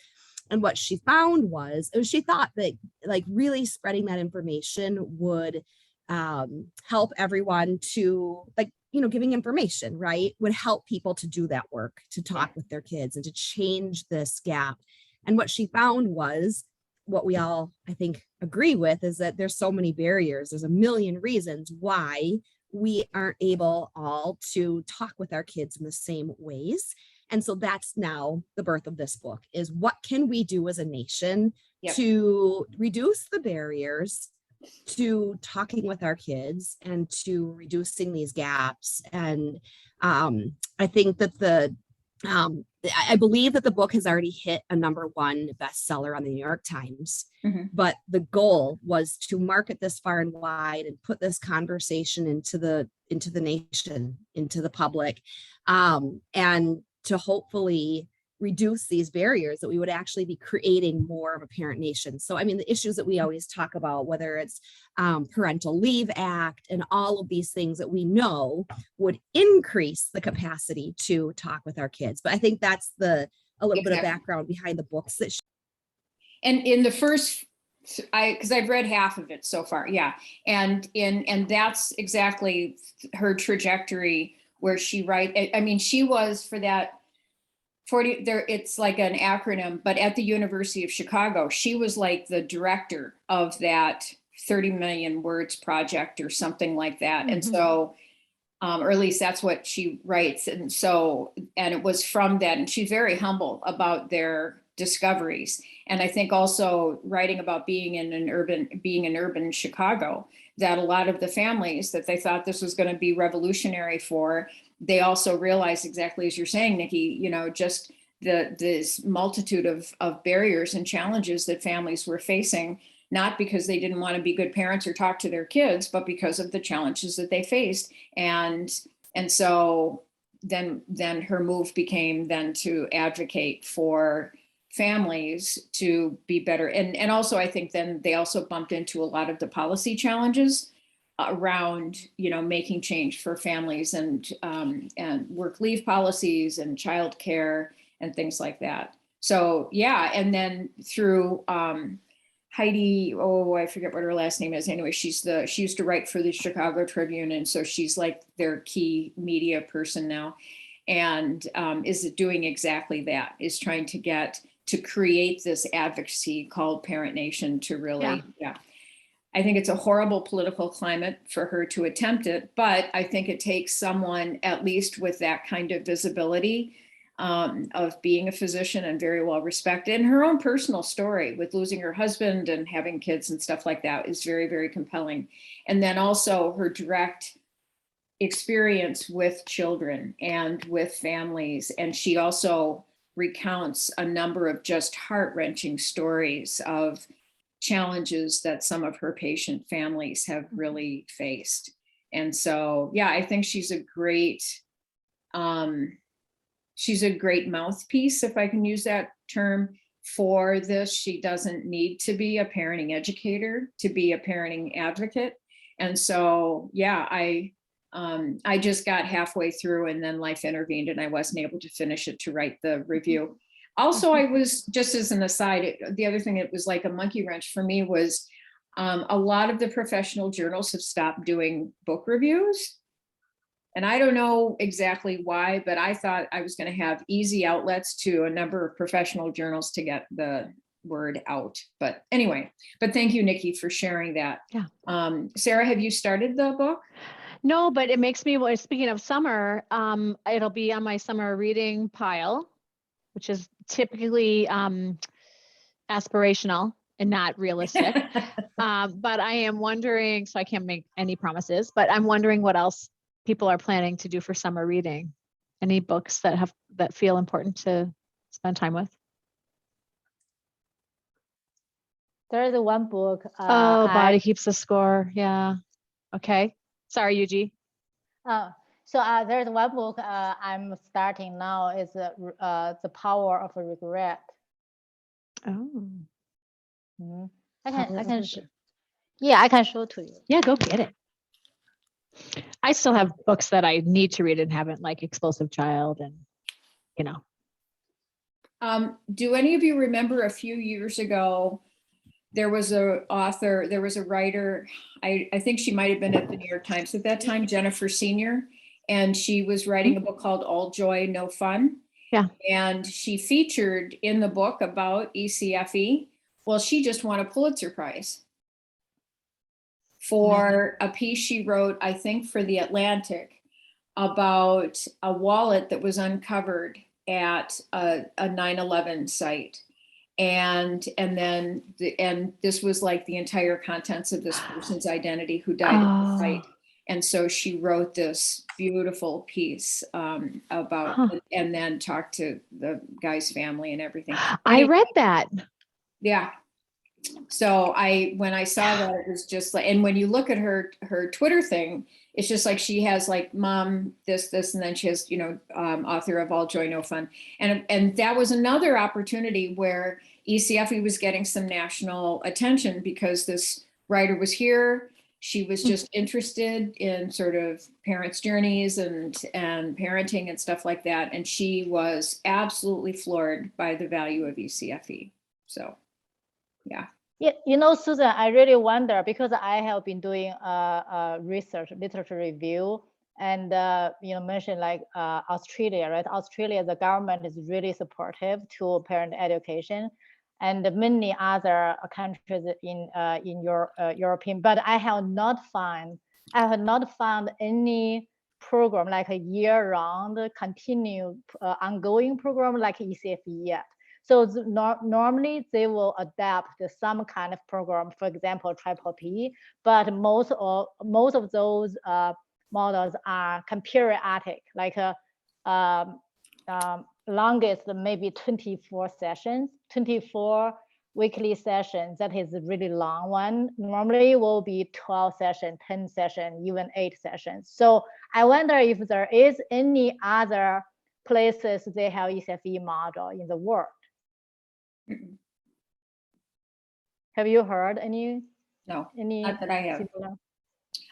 S8: And what she found was, she thought that like really spreading that information would help everyone to, like, you know, giving information, right, would help people to do that work, to talk with their kids and to change this gap. And what she found was, what we all, I think, agree with, is that there's so many barriers. There's a million reasons why we aren't able all to talk with our kids in the same ways. And so that's now the birth of this book, is what can we do as a nation to reduce the barriers to talking with our kids and to reducing these gaps. And I think that I believe that the book has already hit a #1 bestseller on the New York Times, but the goal was to market this far and wide and put this conversation into the nation, into the public, and to hopefully reduce these barriers, that we would actually be creating more of a parent nation. So, I mean, the issues that we always talk about, whether it's Parental Leave Act and all of these things that we know would increase the capacity to talk with our kids. But I think that's a little bit of background behind the books that
S2: And in the first, because I've read half of it so far, and that's exactly her trajectory, where she she was, for that 40 there, it's like an acronym, but at the University of Chicago, she was like the director of that 30 million words project or something like that. And so, or at least that's what she writes. And so, and it was from that, and she's very humble about their discoveries. And I think also writing about being in urban Chicago, that a lot of the families that they thought this was going to be revolutionary for, they also realized, exactly as you're saying, Nikki, you know, just this multitude of barriers and challenges that families were facing, not because they didn't want to be good parents or talk to their kids, but because of the challenges that they faced. And so then her move became then to advocate for families to be better. And also, I think then they also bumped into a lot of the policy challenges around, you know, making change for families and work leave policies and childcare and things like that. So and then through Heidi, I forget what her last name is. Anyway, she used to write for the Chicago Tribune, and so she's like their key media person now, and is doing exactly that, is trying to create this advocacy called Parent Nation to really, I think it's a horrible political climate for her to attempt it, but I think it takes someone at least with that kind of visibility of being a physician and very well respected. And her own personal story with losing her husband and having kids and stuff like that is very, very compelling. And then also her direct experience with children and with families. And she also recounts a number of just heart-wrenching stories of challenges that some of her patient families have really faced. And so, I think she's a great mouthpiece, if I can use that term, for this. She doesn't need to be a parenting educator to be a parenting advocate. And so, I just got halfway through, and then life intervened and I wasn't able to finish it to write the review. Also, I was, just as an aside, the other thing that was like a monkey wrench for me was a lot of the professional journals have stopped doing book reviews. And I don't know exactly why, but I thought I was going to have easy outlets to a number of professional journals to get the word out. But anyway, thank you, Nikki, for sharing that.
S3: Yeah.
S2: Sarah, have you started the book?
S3: No, but it makes me, speaking of summer, it'll be on my summer reading pile, which is typically aspirational and not realistic. But I am wondering, so I can't make any promises, but I'm wondering what else people are planning to do for summer reading? Any books that feel important to spend time with?
S4: There is one book.
S3: Oh, Body Keeps the Score. Yeah. Okay. Sorry, Yuji.
S4: There's one book I'm starting now is The Power of Regret.
S3: Oh.
S4: Mhm.
S3: Power
S4: I
S3: of
S4: can,
S3: Regret.
S4: yeah, I can show to you.
S3: Yeah, go get it. I still have books that I need to read and haven't, like Explosive Child and, you know.
S2: Do any of you remember a few years ago, there was a writer, I think she might have been at the New York Times at that time, Jennifer Senior, and she was writing a book called All Joy, No Fun.
S3: Yeah.
S2: And she featured in the book about ECFE. Well, she just won a Pulitzer Prize for a piece she wrote, I think for The Atlantic, about a wallet that was uncovered at a 9/11 site. And this was like the entire contents of this person's identity who died at the site. And so she wrote this beautiful piece about and then talked to the guy's family and everything.
S3: I read that.
S2: Yeah. So when I saw that, it was just like, and when you look at her Twitter thing, it's just like she has like mom, this, and then she has, author of All Joy, No Fun. And that was another opportunity where ECFE was getting some national attention because this writer was here. She was just interested in sort of parents' journeys and parenting and stuff like that. And she was absolutely floored by the value of ECFE. So, yeah.
S4: Yeah, Susan, I really wonder because I have been doing research, literature review, and mentioned like Australia, right? Australia, the government is really supportive to parent education, and many other countries in European. But I have not found any program like a year-round, ongoing program like ECFE yet. So normally they will adapt some kind of program, for example, Triple P, but most of those models are periodic, like longest maybe 24 sessions, 24 weekly sessions. That is a really long one. Normally will be 12 sessions, 10 sessions, even 8 sessions. So I wonder if there is any other places they have ECFE model in the world. Have you heard any?
S2: No,
S4: any
S2: not that I have.
S4: similar?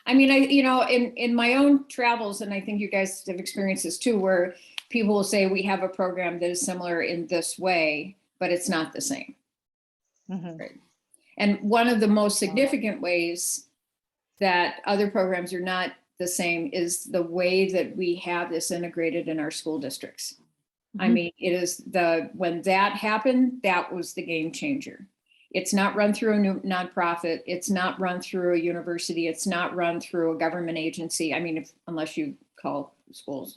S2: I mean, in my own travels, and I think you guys have experienced this too, where people will say we have a program that is similar in this way, but it's not the same.
S4: Mm-hmm.
S2: Right. And one of the most significant ways that other programs are not the same is the way that we have this integrated in our school districts. I mean, it is when that happened, that was the game changer. It's not run through a nonprofit. It's not run through a university. It's not run through a government agency. I mean, unless you call schools,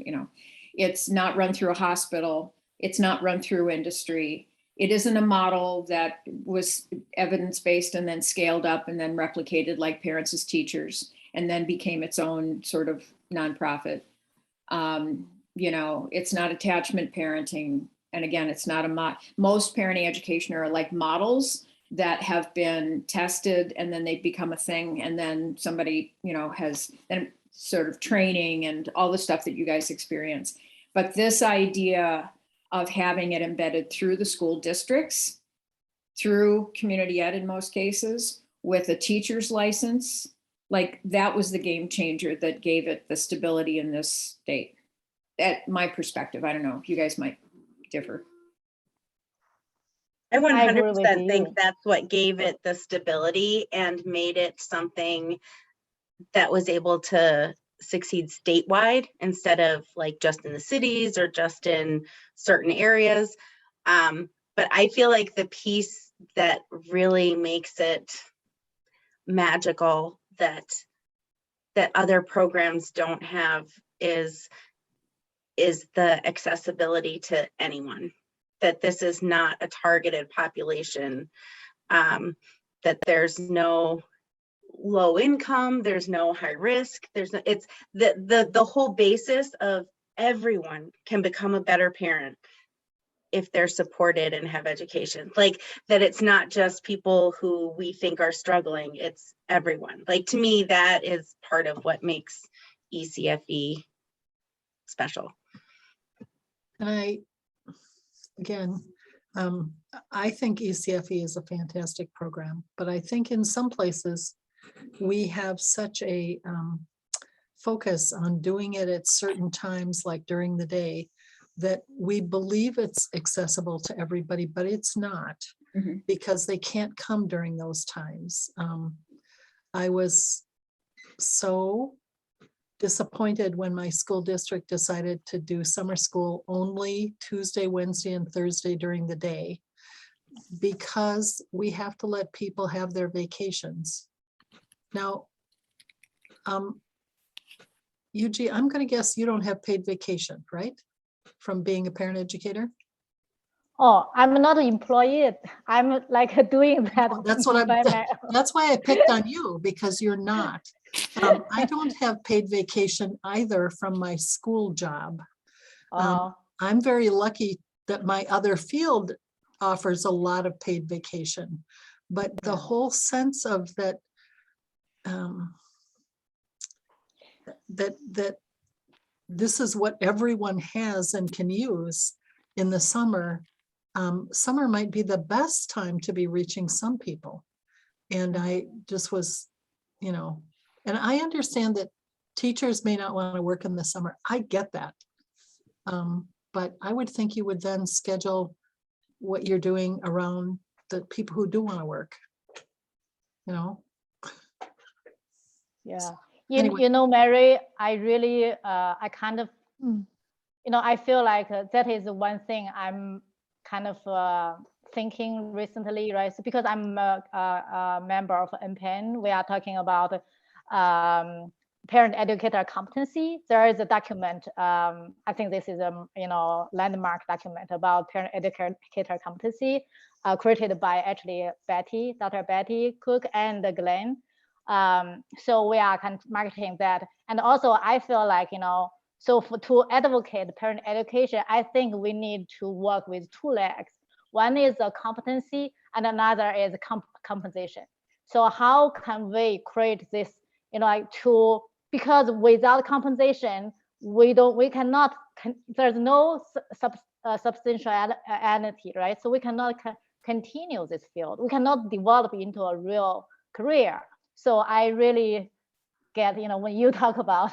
S2: it's not run through a hospital. It's not run through industry. It isn't a model that was evidence-based and then scaled up and then replicated like Parents as Teachers and then became its own sort of nonprofit. It's not attachment parenting. And again, it's not most parenting education are like models that have been tested and then they become a thing. And then somebody, has then sort of training and all the stuff that you guys experience. But this idea of having it embedded through the school districts, through community ed in most cases, with a teacher's license, like that was the game changer that gave it the stability in this state. At my perspective, I don't know if you guys might differ.
S6: I
S4: agree with
S6: 100% think
S4: you.
S6: that's what gave it the stability and made it something that was able to succeed statewide instead of like just in the cities or just in certain areas. But I feel like the piece that really makes it magical that other programs don't have is the accessibility to anyone, that this is not a targeted population, that there's no low income, there's no high risk, there's no, it's the whole basis of everyone can become a better parent if they're supported and have education. Like that it's not just people who we think are struggling, it's everyone. Like to me, that is part of what makes ECFE special.
S5: And again, I think ECFE is a fantastic program, but I think in some places we have such a focus on doing it at certain times, like during the day, that we believe it's accessible to everybody, but it's not,
S2: Mhm.
S5: because they can't come during those times. I was so disappointed when my school district decided to do summer school only Tuesday, Wednesday, and Thursday during the day, because we have to let people have their vacations. Now, Eugene, I'm going to guess you don't have paid vacation, right? From being a parent educator?
S4: Oh, I'm not employed. I'm like doing that.
S5: That's what
S4: by my-
S5: that's why I picked on you, because you're not. I don't have paid vacation either from my school job.
S4: Oh,
S5: I'm very lucky that my other field offers a lot of paid vacation, but the whole sense of that, that this is what everyone has and can use in the summer. Summer might be the best time to be reaching some people. And I just was, and I understand that teachers may not want to work in the summer. I get that. But I would think you would then schedule what you're doing around the people who do want to work,
S4: yeah.
S5: Anyway.
S4: Mary, I really, I kind of, I feel like that is one thing I'm kind of thinking recently, right? So because I'm a member of NPEN, we are talking about parent educator competency. There is a document, I think this is a landmark document about parent educator competency, created by actually Dr. Betty Cook and Glenn. So we are kind of marketing that. And also I feel like, so to advocate parent education, I think we need to work with two legs. One is a competency and another is compensation. So how can we create this, because without compensation, there's no substantiality, right? So we cannot continue this field. We cannot develop into a real career. So I really get, when you talk about,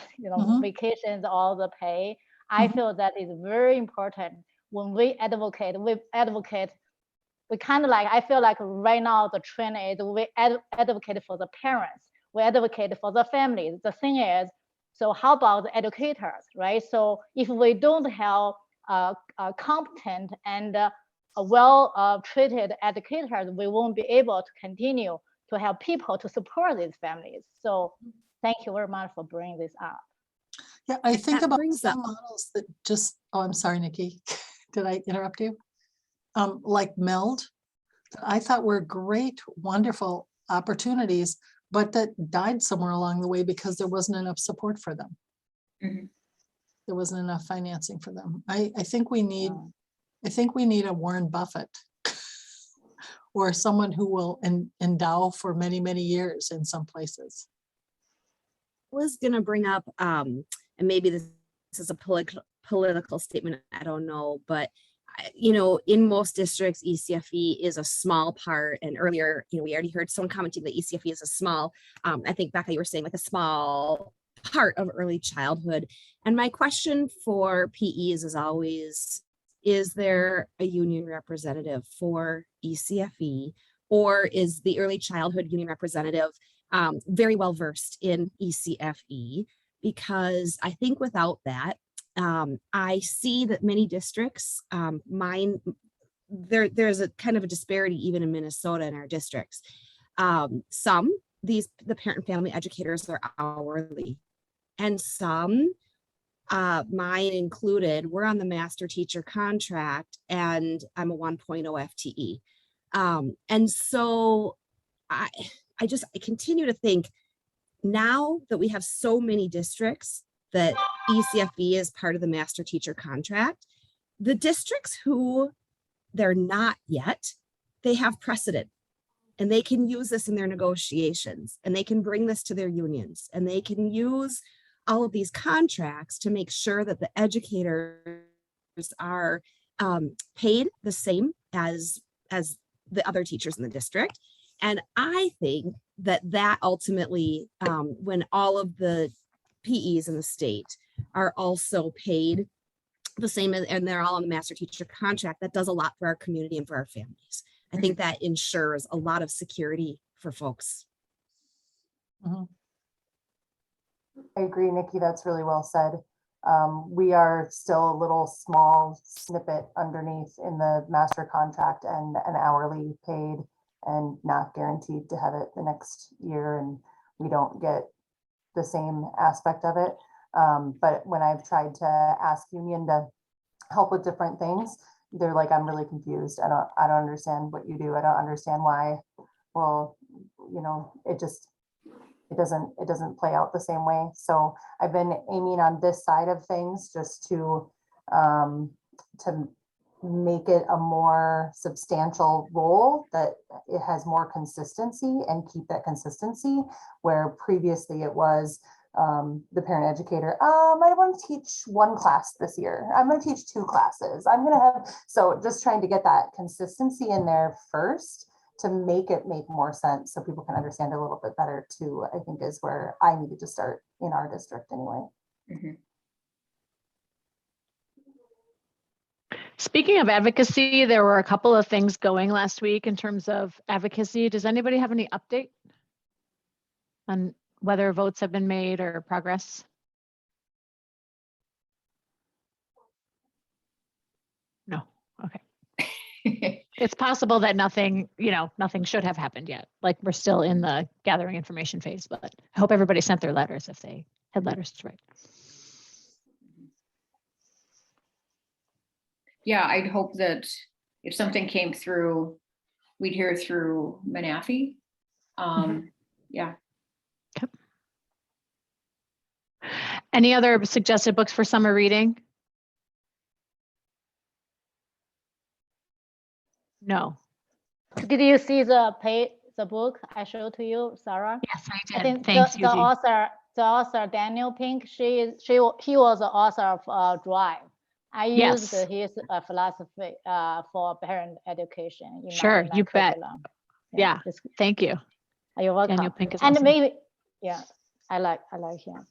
S4: vacations, all the pay, I feel that is very important. When we advocate, we kind of like, I feel like right now the trend is we advocate for the parents, we advocate for the families. The thing is, so how about the educators, right? So if we don't have competent and well-treated educators, we won't be able to continue to help people to support these families. So thank you very much for bringing this up.
S5: Yeah, I think
S8: That
S5: about
S8: brings
S5: some
S8: up-
S5: models that just, oh, I'm sorry, Nikki. Did I interrupt you? Like MELD, that I thought were great, wonderful opportunities, but that died somewhere along the way because there wasn't enough support for them.
S2: Mhm.
S5: There wasn't enough financing for them. I think we need a Warren Buffett or someone who will endow for many, many years in some places.
S8: Was gonna bring up, and maybe this is a political statement, I don't know, but in most districts, ECFE is a small part. And earlier, we already heard someone commenting that ECFE is a small, I think Becca, you were saying like a small part of early childhood. And my question for PEs is always, is there a union representative for ECFE, or is the early childhood union representative very well versed in ECFE? Because I think without that, I see that many districts, there's a kind of a disparity even in Minnesota in our districts. The parent and family educators are hourly, and some, mine included, we're on the master teacher contract, and I'm a 1.0 FTE. And so I continue to think, now that we have so many districts that ECFE is part of the master teacher contract, the districts who they're not yet, they have precedent, and they can use this in their negotiations, and they can bring this to their unions, and they can use all of these contracts to make sure that the educators are paid the same as the other teachers in the district. And I think that ultimately, when all of the PEs in the state are also paid the same, and they're all on the master teacher contract, that does a lot for our community and for our families. I think that ensures a lot of security for folks.
S1: I agree, Nikki, that's really well said. We are still a little small snippet underneath in the master contract and an hourly paid and not guaranteed to have it the next year, and we don't get the same aspect of it. But when I've tried to ask union to help with different things, they're like, I'm really confused. I don't understand what you do. I don't understand why. Well, you know, it doesn't play out the same way. So I've been aiming on this side of things just to make it a more substantial role, that it has more consistency and keep that consistency, where previously it was the parent educator, I want to teach one class this year. I'm going to teach 2 classes. I'm going to have, so just trying to get that consistency in there first to make it make more sense so people can understand a little bit better too, I think is where I needed to start in our district anyway.
S3: Speaking of advocacy, there were a couple of things going last week in terms of advocacy. Does anybody have any update on whether votes have been made or progress? No. Okay. It's possible that nothing should have happened yet. Like, we're still in the gathering information phase, but I hope everybody sent their letters if they had letters to write.
S2: Yeah, I'd hope that if something came through, we'd hear through Menafee. Yeah.
S3: Okay. Any other suggested books for summer reading? No.
S4: Did you see the book I showed to you, Sarah?
S3: Yes, I did.
S4: I think
S3: Thanks,
S4: the
S3: Yuji.
S4: author Daniel Pink, he was the author of Drive. I used
S3: Yes.
S4: his philosophy for parent education.
S3: Sure,
S4: in my
S3: you bet.
S4: curriculum.
S3: Yeah, thank you.
S4: You're welcome.
S3: Daniel Pink is
S4: And
S3: awesome.
S4: maybe, yeah, I like him.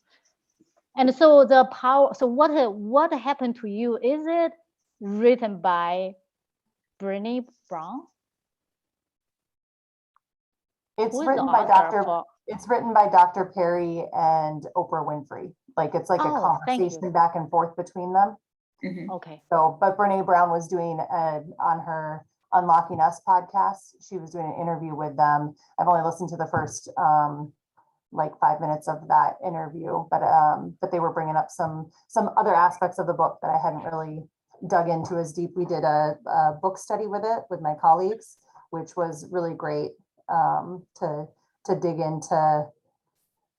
S4: And so the power. So what happened to you? Is it written by Brené Brown?
S1: It's
S4: Who is
S1: written
S4: the
S1: by
S4: author
S1: Dr. It's written by Dr. Perry and Oprah Winfrey. Like, it's like a
S4: Oh, thank you.
S1: conversation back and forth between them.
S4: Okay.
S1: So, but Brené Brown was doing on her Unlocking Us podcast, she was doing an interview with them. I've only listened to the first like 5 minutes of that interview, but they were bringing up some other aspects of the book that I hadn't really dug into as deep. We did a book study with it with my colleagues, which was really great to dig into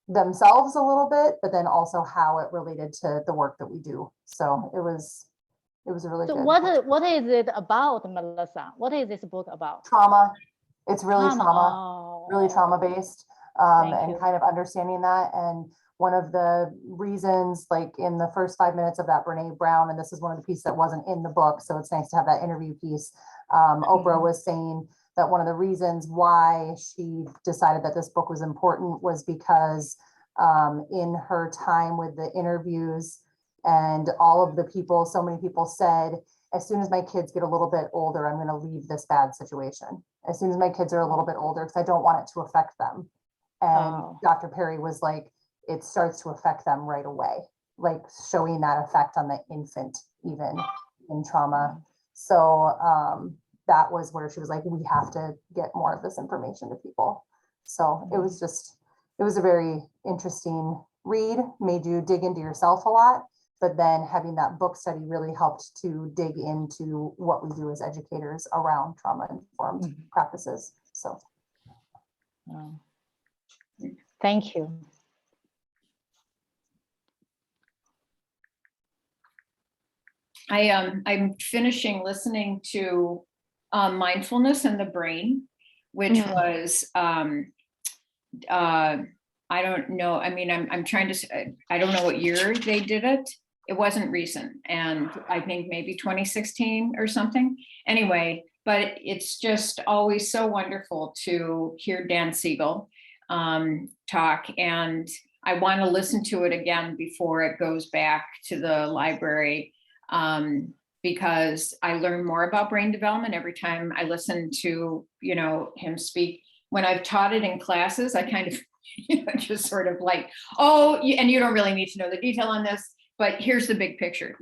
S1: themselves a little bit, but then also how it related to the work that we do. So it was a really
S4: So
S1: good
S4: what is it about, Melissa? What is this book about?
S1: trauma. It's really
S4: Oh,
S1: trauma based,
S4: Thank
S1: and
S4: you.
S1: kind of understanding that. And one of the reasons, like in the first 5 minutes of that Brené Brown, and this is one of the pieces that wasn't in the book, so it's nice to have that interview piece. Oprah was saying that one of the reasons why she decided that this book was important was because in her time with the interviews and all of the people, so many people said, as soon as my kids get a little bit older, I'm going to leave this bad situation. As soon as my kids are a little bit older, because I don't want it to affect them. And
S4: Oh.
S1: Dr. Perry was like, it starts to affect them right away, like showing that effect on the infant, even in trauma. So that was where she was like, we have to get more of this information to people. So it was a very interesting read, made you dig into yourself a lot. But then having that book study really helped to dig into what we do as educators around trauma-informed practices. So.
S4: Thank you.
S2: I'm finishing listening to Mindfulness and the Brain, which
S3: Mhm.
S2: was I don't know. I mean, I'm trying to. I don't know what year they did it. It wasn't recent, and I think maybe 2016 or something. Anyway, but it's just always so wonderful to hear Dan Siegel talk, and I want to listen to it again before it goes back to the library. Because I learn more about brain development every time I listen to, him speak. When I've taught it in classes, I kind of, just sort of like, and you don't really need to know the detail on this, but here's the big picture,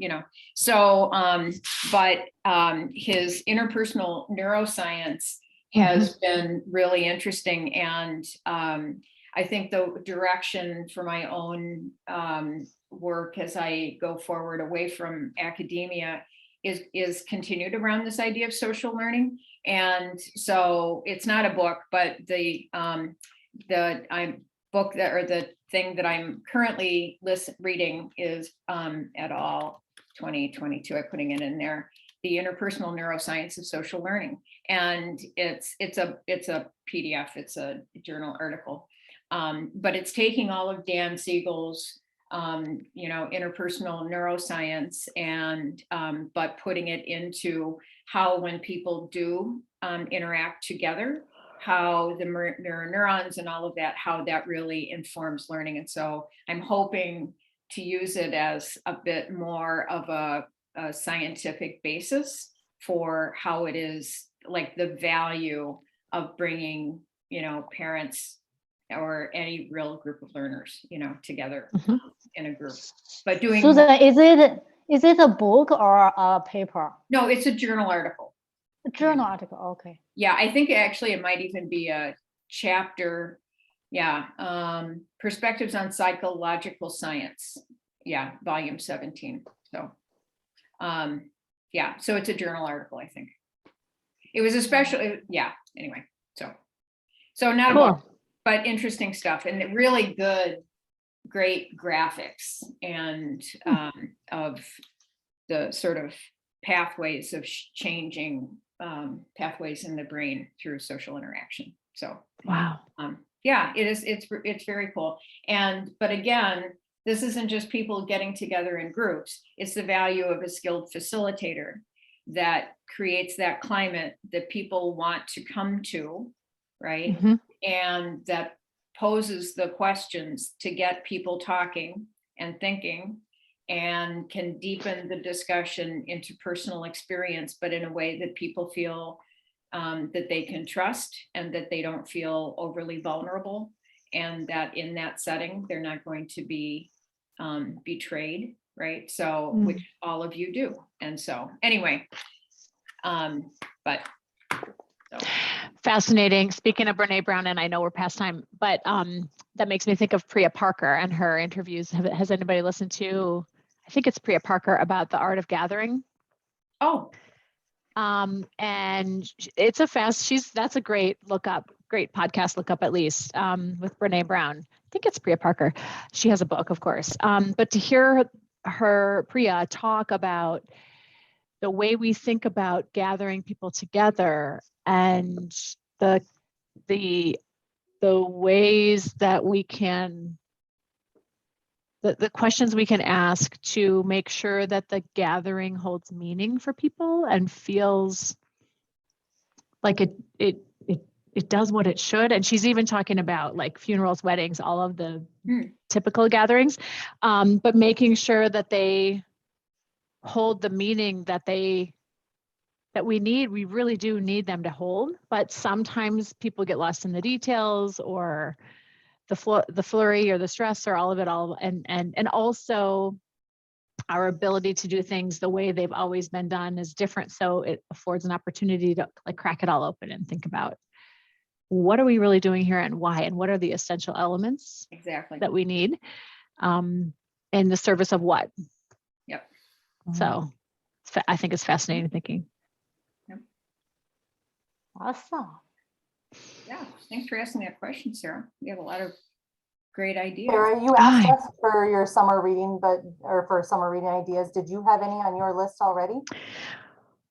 S2: So, but his interpersonal neuroscience has been really interesting. And I think the direction for my own work as I go forward away from academia is continued around this idea of social learning. And so it's not a book, but the thing that I'm currently reading is et al. 2022. I'm putting it in there. The Interpersonal Neuroscience of Social Learning, and it's a PDF. It's a journal article, but it's taking all of Dan Siegel's interpersonal neuroscience and but putting it into how when people do interact together, how the neurons and all of that, how that really informs learning. And so I'm hoping to use it as a bit more of a scientific basis for how it is, like the value of bringing, parents or any real group of learners, together in a group. But doing
S4: Susan, is it a book or a paper?
S2: No, it's a journal article.
S4: A journal article, okay.
S2: Yeah, I think actually it might even be a chapter. Yeah, Perspectives on Psychological Science. Yeah, volume 17. So, yeah, so it's a journal article, I think. It was a special, yeah, anyway, so not a book, but interesting stuff and really good, great graphics and of the sort of pathways of changing pathways in the brain through social interaction. So,
S3: Wow.
S2: Yeah, it's very cool. But again, this isn't just people getting together in groups. It's the value of a skilled facilitator that creates that climate that people want to come to, right? And that poses the questions to get people talking and thinking and can deepen the discussion into personal experience, but in a way that people feel that they can trust and that they don't feel overly vulnerable, and that in that setting, they're not going to be betrayed, right? So, which all of you do. And so anyway, but. So.
S3: Fascinating. Speaking of Brene Brown, and I know we're past time, but that makes me think of Priya Parker and her interviews. Has anybody listened to, I think it's Priya Parker, about the art of gathering?
S2: Oh.
S3: And it's that's a great look up, great podcast look up, at least with Brene Brown. I think it's Priya Parker. She has a book, of course. But to hear her Priya talk about the way we think about gathering people together and the ways that we can, the questions we can ask to make sure that the gathering holds meaning for people and feels like it does what it should. And she's even talking about like funerals, weddings, all of the typical gatherings, but making sure that they hold the meaning that we need. We really do need them to hold, but sometimes people get lost in the details or the flurry or the stress or all of it all. And also our ability to do things the way they've always been done is different. So it affords an opportunity to like crack it all open and think about what are we really doing here and why, and what are the essential elements
S2: Exactly
S3: that we need in the service of what.
S2: Yep.
S3: So I think it's fascinating thinking.
S2: Yep.
S4: Awesome.
S2: Yeah, thanks for asking that question, Sarah. We have a lot of great idea.
S1: Sarah, you asked us for your summer reading, or for summer reading ideas. Did you have any on your list already?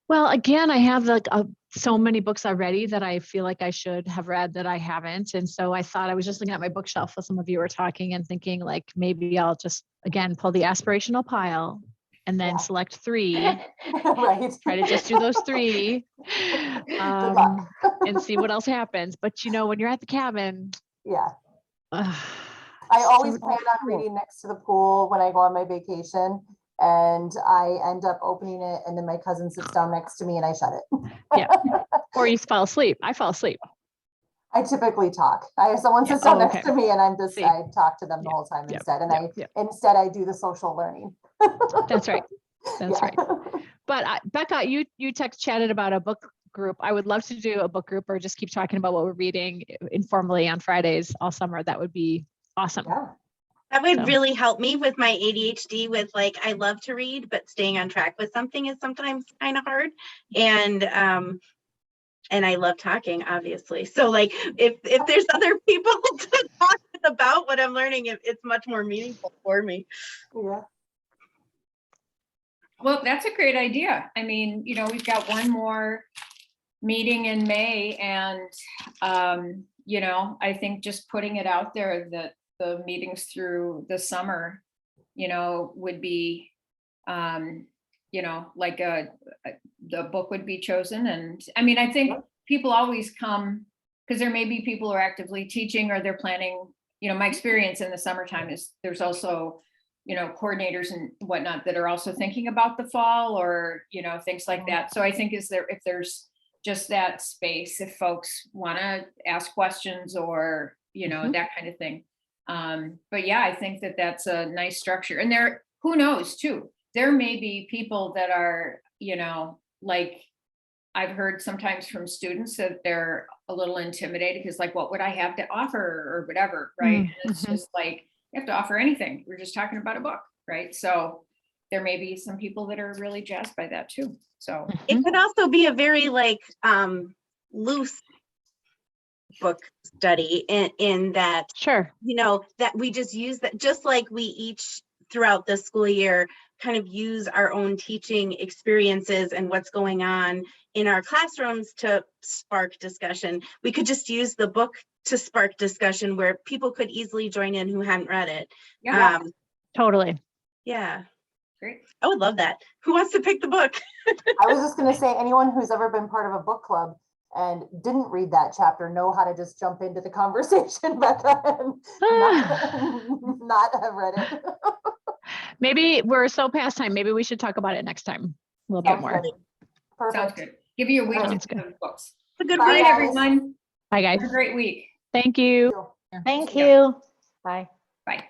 S3: Well, again, I have like so many books already that I feel like I should have read that I haven't. And so I thought I was just looking at my bookshelf while some of you were talking and thinking like, maybe I'll just, again, pull the aspirational pile and then
S1: Yeah.
S3: select 3,
S1: Right.
S3: try to just do those 3
S1: luck.
S3: and see what else happens. But you know, when you're at the cabin,
S1: Yeah.
S3: uh,
S1: I always
S3: so
S1: plan on reading next to the pool when I go on my vacation, and I end up opening it, and then my cousin sits down next to me and I shut it.
S3: Yeah. Or you fall asleep. I fall asleep.
S1: I typically talk. I have someone
S3: Yeah.
S1: sits down
S3: Oh,
S1: next
S3: okay.
S1: to me and I'm just,
S3: See.
S1: I talk to them the
S3: Yep,
S1: whole time
S3: yep,
S1: instead. And
S3: yep.
S1: instead I do the social learning.
S3: That's right. That's
S1: Yeah.
S3: right. But Becca, you chatted about a book group. I would love to do a book group or just keep talking about what we're reading informally on Fridays all summer. That would be awesome.
S1: Yeah.
S6: That would
S3: So.
S6: really help me with my ADHD with like, I love to read, but staying on track with something is sometimes kind of hard. And I love talking, obviously. So like, if there's other people to talk about what I'm learning, it's much more meaningful for me.
S1: Yeah.
S2: Well, that's a great idea. I mean, you know, we've got one more meeting in May, and you know, I think just putting it out there that the meetings through the summer, you know, would be, you know, like the book would be chosen. And I mean, I think people always come because there may be people who are actively teaching or they're planning, you know, my experience in the summertime is there's also, you know, coordinators and whatnot that are also thinking about the fall or, you know, things like that. So I think if there's just that space, if folks want to ask questions or, you know, that kind of thing. But yeah, I think that's a nice structure. And there, who knows too, there may be people that are, you know, like I've heard sometimes from students that they're a little intimidated because like, what would I have to offer or whatever, right? And it's just like, you have to offer anything. We're just talking about a book, right? So there may be some people that are really jazzed by that too. So
S6: it could also be a very like loose book study in that,
S3: sure,
S6: you know, that we just use that, just like we each throughout the school year kind of use our own teaching experiences and what's going on in our classrooms to spark discussion. We could just use the book to spark discussion where people could easily join in who hadn't read it.
S2: yeah,
S3: totally.
S6: Yeah,
S2: great.
S6: I would love that. Who wants to pick the book?
S1: I was just going to say, anyone who's ever been part of a book club and didn't read that chapter know how to just jump into the conversation, Becca, and not have read it.
S3: Maybe we're so past time. Maybe we should talk about it next time a little bit more.
S1: Sounds
S2: Sounds
S1: perfect.
S2: good. Give you a week to
S3: Sounds
S2: pick
S3: good.
S2: those books.
S6: It's a good
S2: Bye,
S6: week.
S1: guys.
S2: everyone.
S3: Bye, guys.
S2: Have a great week.
S3: Thank you.
S4: Thank
S2: Yeah.
S4: you. Bye.
S2: Bye.